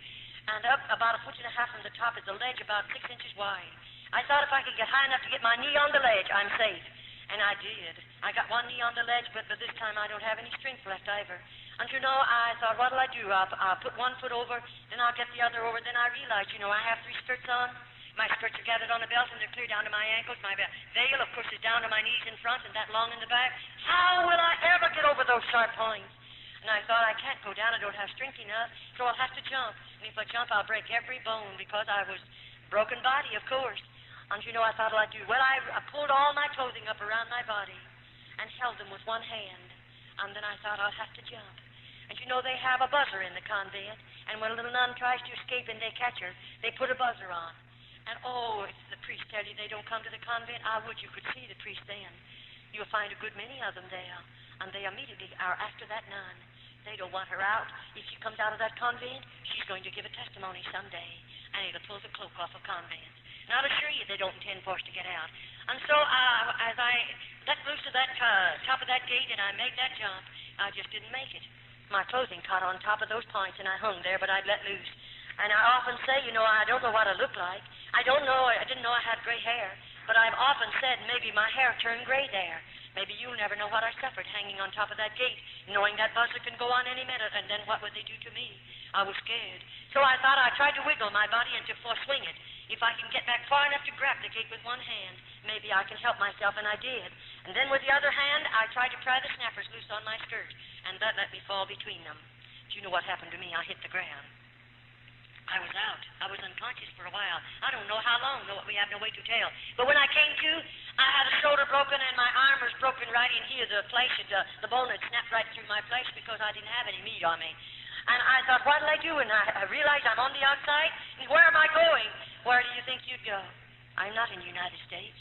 And up about 1.5 feet from the top is a ledge about 6 inches wide. I thought if I could get high enough to get my knee on the ledge, I'm safe. And I did. I got one knee on the ledge, but this time I don't have any strength left either. And you know, I thought, what'll I do? I'll put one foot over, then I'll get the other over. Then I realized, I have 3 skirts on. My skirts are gathered on the belt, and they're clear down to my ankles. My veil, of course, is down to my knees in front and that long in the back. How will I ever get over those sharp points? And I thought, I can't go down. I don't have strength enough, so I'll have to jump. And if I jump, I'll break every bone because I was broken body, of course. And I thought, what I'd do? Well, I pulled all my clothing up around my body and held them with one hand. And then I thought, I'll have to jump. And they have a buzzer in the convent. And when a little nun tries to escape and they catch her, they put a buzzer on. And if the priest tell you they don't come to the convent, I would you could see the priest then. You'll find a good many of them there. And they immediately are after that nun. They don't want her out. If she comes out of that convent, she's going to give a testimony someday. And it'll pull the cloak off of convents. And I'll assure you they don't intend for us to get out. And so as I let loose of that top of that gate and I made that jump, I just didn't make it. My clothing caught on top of those points and I hung there, but I'd let loose. And I often say, I don't know what I look like. I didn't know I had gray hair, but I've often said maybe my hair turned gray there. Maybe you'll never know what I suffered hanging on top of that gate, knowing that buzzer can go on any minute, and then what would they do to me? I was scared. So I thought I tried to wiggle my body and to swing it. If I can get back far enough to grab the gate with one hand, maybe I can help myself, and I did. And then with the other hand, I tried to pry the snappers loose on my skirt, and that let me fall between them. Do you know what happened to me? I hit the ground. I was out. I was unconscious for a while. I don't know how long, though we have no way to tell. But when I came to, I had a shoulder broken and my arm was broken right in here. The flesh, the bone had snapped right through my flesh because I didn't have any meat on me. And I thought, what'll I do? And I realized I'm on the outside. And where am I going? Where do you think you'd go? I'm not in the United States.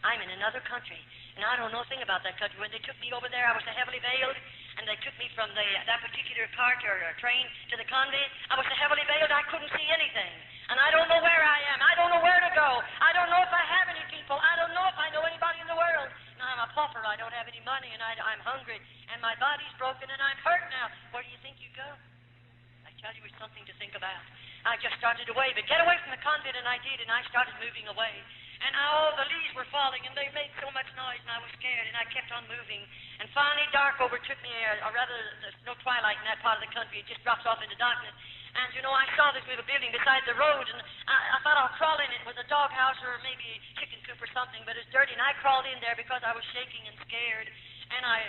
I'm in another country. And I don't know a thing about that country. When they took me over there, I was so heavily veiled. And they took me from that particular cart or train to the convent. I was so heavily veiled I couldn't see anything. And I don't know where I am. I don't know where to go. I don't know if I have any people. I don't know if I know anybody in the world. Now, I'm a pauper. I don't have any money, and I'm hungry. And my body's broken, and I'm hurt now. Where do you think you go? I tell you, it's something to think about. I just started to wave it. Get away from the convent, and I did, and I started moving away. And all the leaves were falling, and they made so much noise, and I was scared, and I kept on moving. And finally, dark overtook me, or rather, there's no twilight in that part of the country. It just drops off into darkness. And, I saw this little building beside the road, and I thought I'll crawl in. It was a doghouse or maybe a chicken coop or something, but it's dirty, and I crawled in there because I was shaking and scared. And I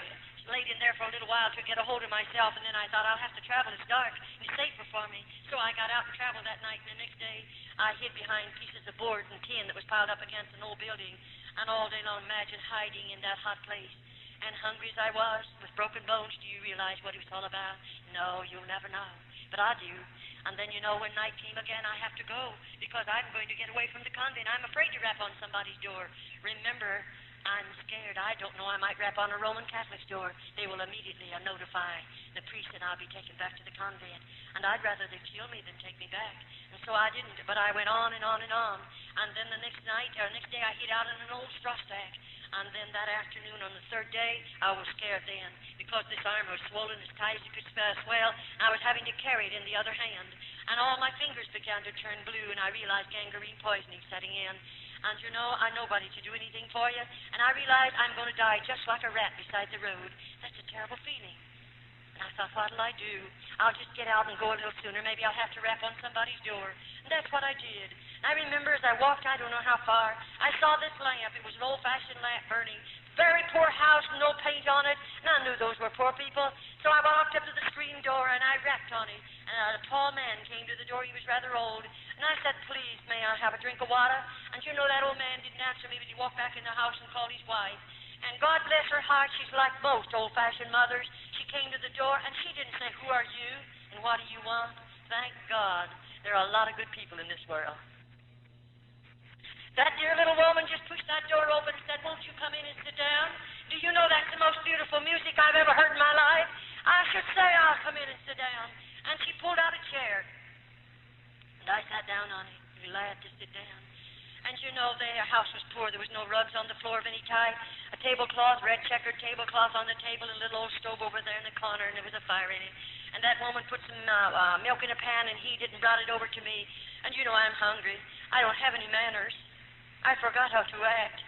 laid in there for a little while to get a hold of myself, and then I thought I'll have to travel. It's dark, and it's safer for me. So I got out and traveled that night, and the next day I hid behind pieces of board and tin that was piled up against an old building, and all day long imagine hiding in that hot place. And hungry as I was, with broken bones, do you realize what it was all about? No, you'll never know. But I do. And then, when night came again, I have to go, because I'm going to get away from the convent. I'm afraid to rap on somebody's door. Remember, I'm scared. I don't know. I might rap on a Roman Catholic's door. They will immediately notify the priest that I'll be taken back to the convent. And I'd rather they kill me than take me back. And so I didn't. But I went on and on and on. And then the next day, I hid out in an old straw stack. And then that afternoon, on the third day, I was scared then, because this arm was swollen as tight as it could swell. I was having to carry it in the other hand. And all my fingers began to turn blue, and I realized gangrene poisoning setting in. And I'm nobody to do anything for you. And I realized I'm going to die just like a rat beside the road. That's a terrible feeling. And I thought, what'll I do? I'll just get out and go a little sooner. Maybe I'll have to rap on somebody's door. And that's what I did. And I remember as I walked, I don't know how far, I saw this lamp. It was an old-fashioned lamp burning. Very poor house, no paint on it. And I knew those were poor people. So I walked up to the screen door, and I rapped on it. And a tall man came to the door. He was rather old. And I said, please, may I have a drink of water? And that old man didn't answer me, but he walked back in the house and called his wife. And God bless her heart, she's like most old-fashioned mothers. She came to the door, and she didn't say, who are you, and what do you want? Thank God, there are a lot of good people in this world. That dear little woman just pushed that door open and said, won't you come in and sit down? Do you know that's the most beautiful music I've ever heard in my life? I should say I'll come in and sit down. And she pulled out a chair. And I sat down on it, glad to sit down. And you know, their house was poor. There was no rugs on the floor of any type. A tablecloth, red checkered tablecloth on the table, a little old stove over there in the corner, and there was a fire in it. And that woman put some milk in a pan and heated and brought it over to me. And you know, I'm hungry. I don't have any manners. I forgot how to act.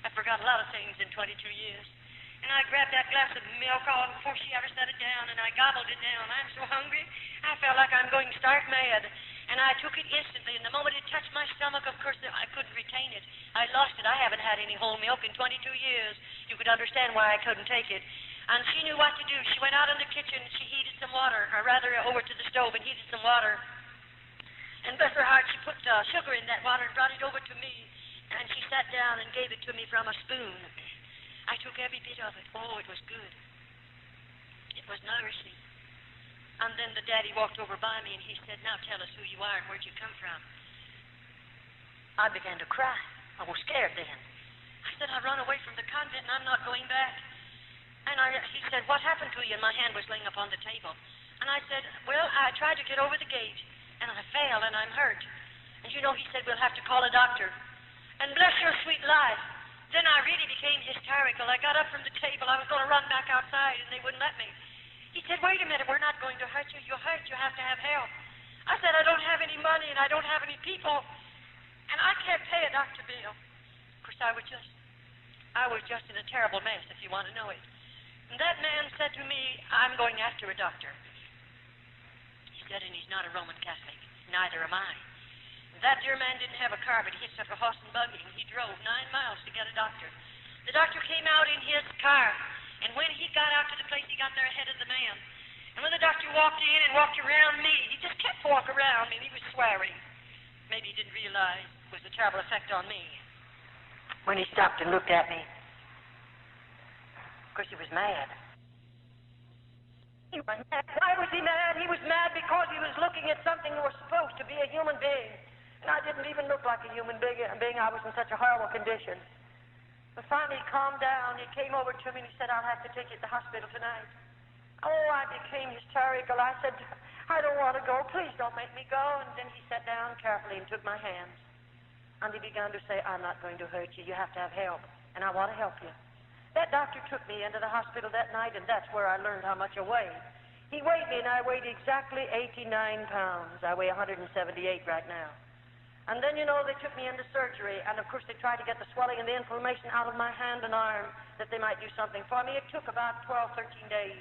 I forgot a lot of things in 22 years. And I grabbed that glass of milk all before she ever set it down, and I gobbled it down. I'm so hungry, I felt like I'm going stark mad. And I took it instantly, and the moment it touched my stomach, of course, I couldn't retain it. I lost it. I haven't had any whole milk in 22 years. You could understand why I couldn't take it. And she knew what to do. She went out in the kitchen, she heated some water, or rather over to the stove and heated some water. And bless her heart, she put sugar in that water and brought it over to me. And she sat down and gave it to me from a spoon. I took every bit of it. Oh, it was good. It was nourishing. And then the daddy walked over by me and he said, now tell us who you are and where'd you come from. I began to cry. I was scared then. I said, I run away from the convent and I'm not going back. And he said, what happened to you? And my hand was laying upon the table. And I said, well, I tried to get over the gate and I fell and I'm hurt. And you know, he said, we'll have to call a doctor. And bless your sweet life, then I really became hysterical. I got up from the table. I was going to run back outside and they wouldn't let me. He said, wait a minute, we're not going to hurt you. You're hurt, you have to have help. I said, I don't have any money and I don't have any people. And I can't pay a doctor bill. Of course, I was just in a terrible mess, if you want to know it. And that man said to me, I'm going after a doctor. He said, and he's not a Roman Catholic. Neither am I. That dear man didn't have a car, but he took a horse and buggy, and he drove 9 miles to get a doctor. The doctor came out in his car. And when he got out to the place, he got there ahead of the man. And when the doctor walked in and walked around me, he just kept walking around me, and he was swearing. Maybe he didn't realize it was a terrible effect on me. When he stopped and looked at me, of course, he was mad. He was mad. Why was he mad? He was mad because he was looking at something that was supposed to be a human being. And I didn't even look like a human being. I was in such a horrible condition. But finally he calmed down. He came over to me and he said, I'll have to take you to the hospital tonight. Oh, I became hysterical. I said, I don't want to go. Please don't make me go. And then he sat down carefully and took my hands. And he began to say, I'm not going to hurt you. You have to have help. And I want to help you. That doctor took me into the hospital that night, and that's where I learned how much I weighed. He weighed me, and I weighed exactly 89 pounds. I weigh 178 right now. And then, you know, they took me into surgery, and of course they tried to get the swelling and the inflammation out of my hand and arm, that they might do something for me. It took about 12, 13 days.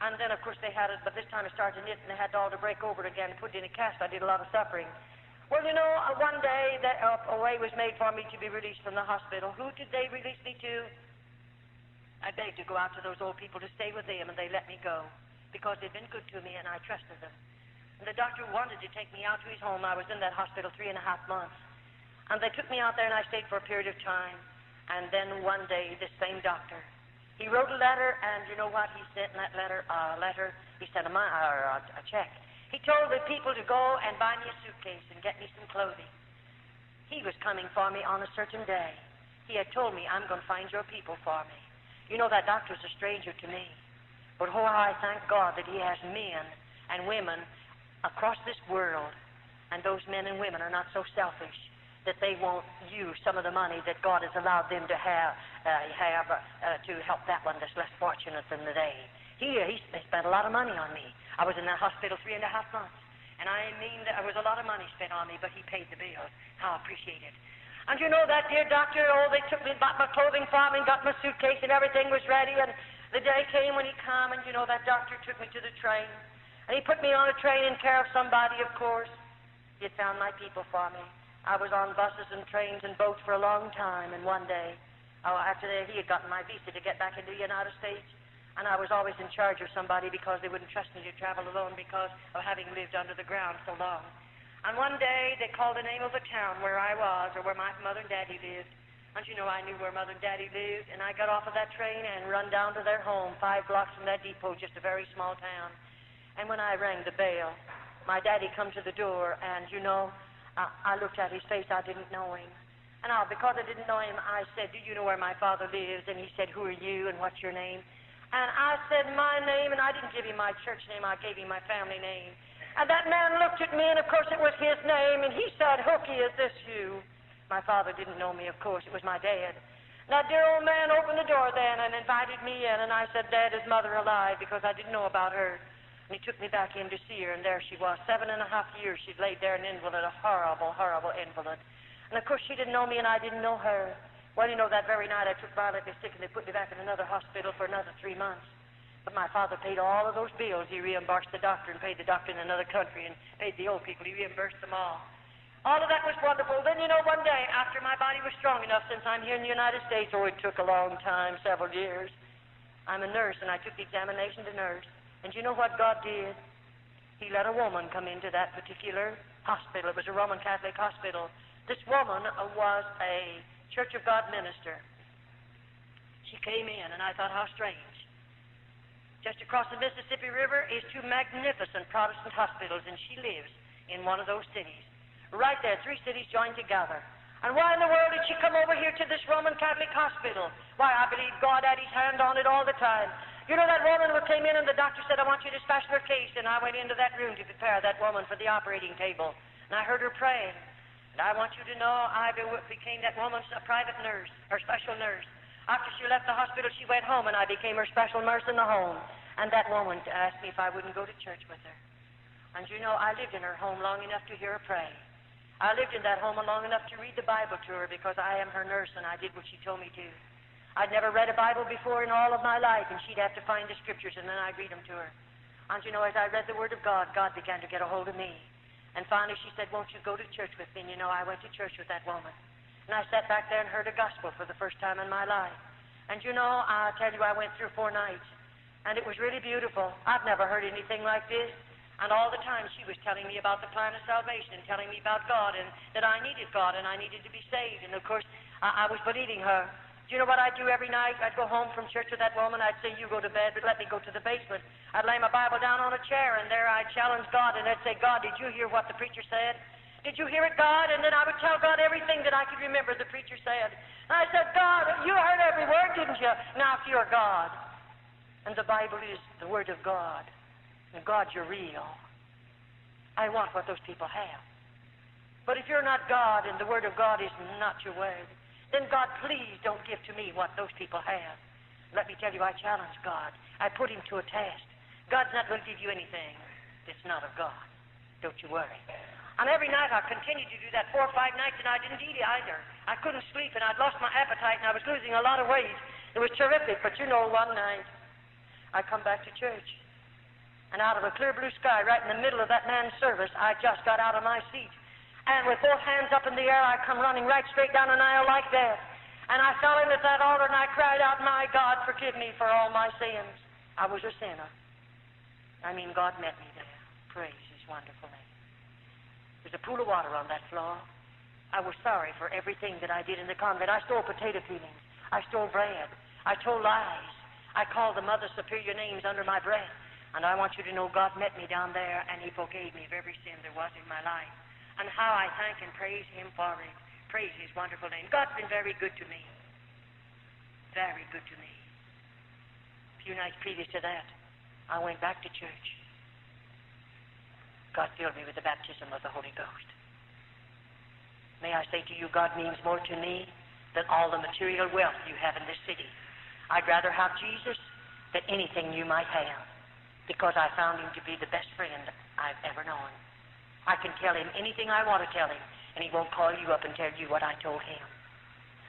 And then, of course, they had it, but this time it started to knit, and they had all to break over it again and put it in a cast. I did a lot of suffering. Well, you know, one day a way was made for me to be released from the hospital. Who did they release me to? I begged to go out to those old people to stay with them, and they let me go because they'd been good to me, and I trusted them. And the doctor wanted to take me out to his home. I was in that hospital 3.5 months. And they took me out there, and I stayed for a period of time. And then one day, this same doctor, he wrote a letter, and you know what he sent in that letter? He sent a check. He told the people to go and buy me a suitcase and get me some clothing. He was coming for me on a certain day. He had told me, I'm going to find your people for me. You know, that doctor's a stranger to me. But oh, I thank God that he has men and women across this world, and those men and women are not so selfish that they won't use some of the money that God has allowed them to have to help that one that's less fortunate than they. He spent a lot of money on me. I was in that hospital 3.5 months, and I mean there was a lot of money spent on me, but he paid the bill. How I appreciate it. And you know that dear doctor, they took me, bought my clothing for me, got my suitcase, and everything was ready, and the day came when he came, and you know that doctor took me to the train. And he put me on a train in care of somebody, of course. He had found my people for me. I was on buses and trains and boats for a long time, and one day, after that, he had gotten my visa to get back into the United States, and I was always in charge of somebody because they wouldn't trust me to travel alone because of having lived under the ground so long. And one day, they called the name of a town where I was, or where my mother and daddy lived. And you know, I knew where mother and daddy lived, and I got off of that train and run down to their home, 5 blocks from that depot, just a very small town. And when I rang the bell, my daddy come to the door, and you know, I looked at his face. I didn't know him. And because I didn't know him, I said, do you know where my father lives? And he said, who are you, and what's your name? And I said, my name, and I didn't give him my church name. I gave him my family name. And that man looked at me, and of course it was his name, and he said, Hooky, is this you? My father didn't know me, of course. It was my dad. That dear old man opened the door then and invited me in, and I said, Dad, is Mother alive? Because I didn't know about her. And he took me back in to see her, and there she was. 7.5 years she'd laid there an invalid, a horrible, horrible invalid. And, of course, she didn't know me, and I didn't know her. Well, you know, that very night I took violently sick, and they put me back in another hospital for another 3 months. But my father paid all of those bills. He reimbursed the doctor and paid the doctor in another country and paid the old people. He reimbursed them all. All of that was wonderful. Then, you know, one day, after my body was strong enough, since I'm here in the United States, oh, it took a long time, several years. I'm a nurse, and I took the examination to nurse. And you know what God did? He let a woman come into that particular hospital. It was a Roman Catholic hospital. This woman was a Church of God minister. She came in, and I thought, how strange. Just across the Mississippi River is 2 magnificent Protestant hospitals, and she lives in one of those cities. Right there, 3 cities joined together. And why in the world did she come over here to this Roman Catholic hospital? Why, I believe God had his hand on it all the time. You know, that woman who came in and the doctor said, I want you to dispatch her case, and I went into that room to prepare that woman for the operating table. And I heard her praying. And I want you to know I became that woman's private nurse, her special nurse. After she left the hospital, she went home, and I became her special nurse in the home. And that woman asked me if I wouldn't go to church with her. And you know, I lived in her home long enough to hear her pray. I lived in that home long enough to read the Bible to her because I am her nurse and I did what she told me to. I'd never read a Bible before in all of my life, and she'd have to find the scriptures, and then I'd read them to her. And you know, as I read the Word of God, God began to get a hold of me. And finally she said, won't you go to church with me? And you know, I went to church with that woman. And I sat back there and heard a gospel for the first time in my life. And you know, I'll tell you, I went through 4 nights. And it was really beautiful. I've never heard anything like this. And all the time she was telling me about the plan of salvation, telling me about God, and that I needed God, and I needed to be saved. And, of course, I was believing her. Do you know what I'd do every night? I'd go home from church with that woman. I'd say, you go to bed, but let me go to the basement. I'd lay my Bible down on a chair, and there I'd challenge God, and I'd say, God, did you hear what the preacher said? Did you hear it, God? And then I would tell God everything that I could remember the preacher said. And I said, God, you heard every word, didn't you? Now, if you're God, and the Bible is the Word of God, and God, you're real, I want what those people have. But if you're not God and the Word of God is not your word, then God, please don't give to me what those people have. Let me tell you, I challenge God. I put him to a test. God's not going to give you anything that's not of God. Don't you worry. And every night I continued to do that 4 or 5 nights, and I didn't eat either. I couldn't sleep, and I'd lost my appetite, and I was losing a lot of weight. It was terrific, but you know, one night I come back to church, and out of a clear blue sky, right in the middle of that man's service, I just got out of my seat. And with both hands up in the air, I come running right straight down an aisle like that. And I fell in at that altar, and I cried out, my God, forgive me for all my sins. I was a sinner. I mean, God met me there. Praise his wonderful name. There's a pool of water on that floor. I was sorry for everything that I did in the convent. I stole potato peelings. I stole bread. I told lies. I called the Mother Superior names under my breath. And I want you to know God met me down there, and he forgave me of every sin there was in my life. And how I thank and praise him for it. Praise his wonderful name. God's been very good to me. Very good to me. A few nights previous to that, I went back to church. God filled me with the baptism of the Holy Ghost. May I say to you, God means more to me than all the material wealth you have in this city. I'd rather have Jesus than anything you might have, because I found him to be the best friend I've ever known. I can tell him anything I want to tell him, and he won't call you up and tell you what I told him.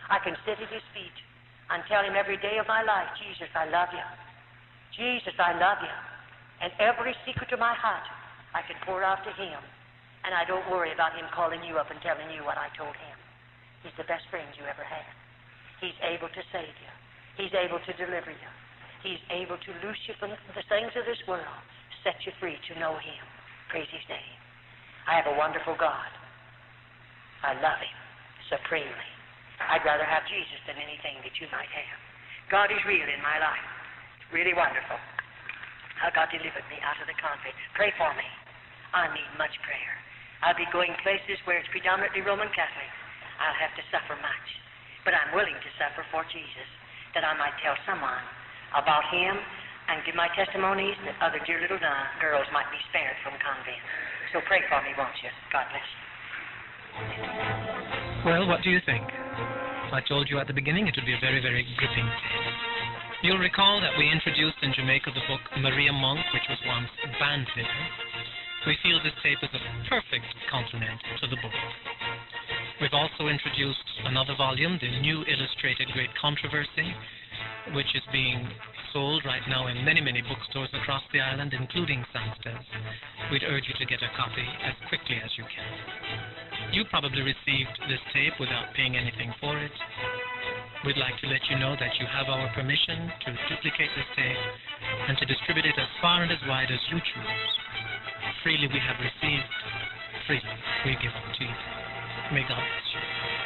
I can sit at his feet and tell him every day of my life, Jesus, I love you. Jesus, I love you. And every secret of my heart I can pour out to him, and I don't worry about him calling you up and telling you what I told him. He's the best friend you ever had. He's able to save you. He's able to deliver you. He's able to loose you from the things of this world, set you free to know him. Praise his name. I have a wonderful God. I love him supremely. I'd rather have Jesus than anything that you might have. God is real in my life. It's really wonderful how God delivered me out of the convent. Pray for me. I need much prayer. I'll be going places where it's predominantly Roman Catholic. I'll have to suffer much. But I'm willing to suffer for Jesus, that I might tell someone about him and give my testimonies that other dear little girls might be spared from convent. So pray for me, won't you? God bless you. Well, what do you think? I told you at the beginning it would be a very, very gripping tape. You'll recall that we introduced in Jamaica the book Maria Monk, which was once banned there. We feel this tape is a perfect complement to the book. We've also introduced another volume, the New Illustrated Great Controversy, which is being sold right now in many, many bookstores across the island, including Sansta's. We'd urge you to get a copy as quickly as you can. You probably received this tape without paying anything for it. We'd like to let you know that you have our permission to duplicate this tape and to distribute it as far and as wide as you choose. Freely we have received, freely we give it to you. May God bless you.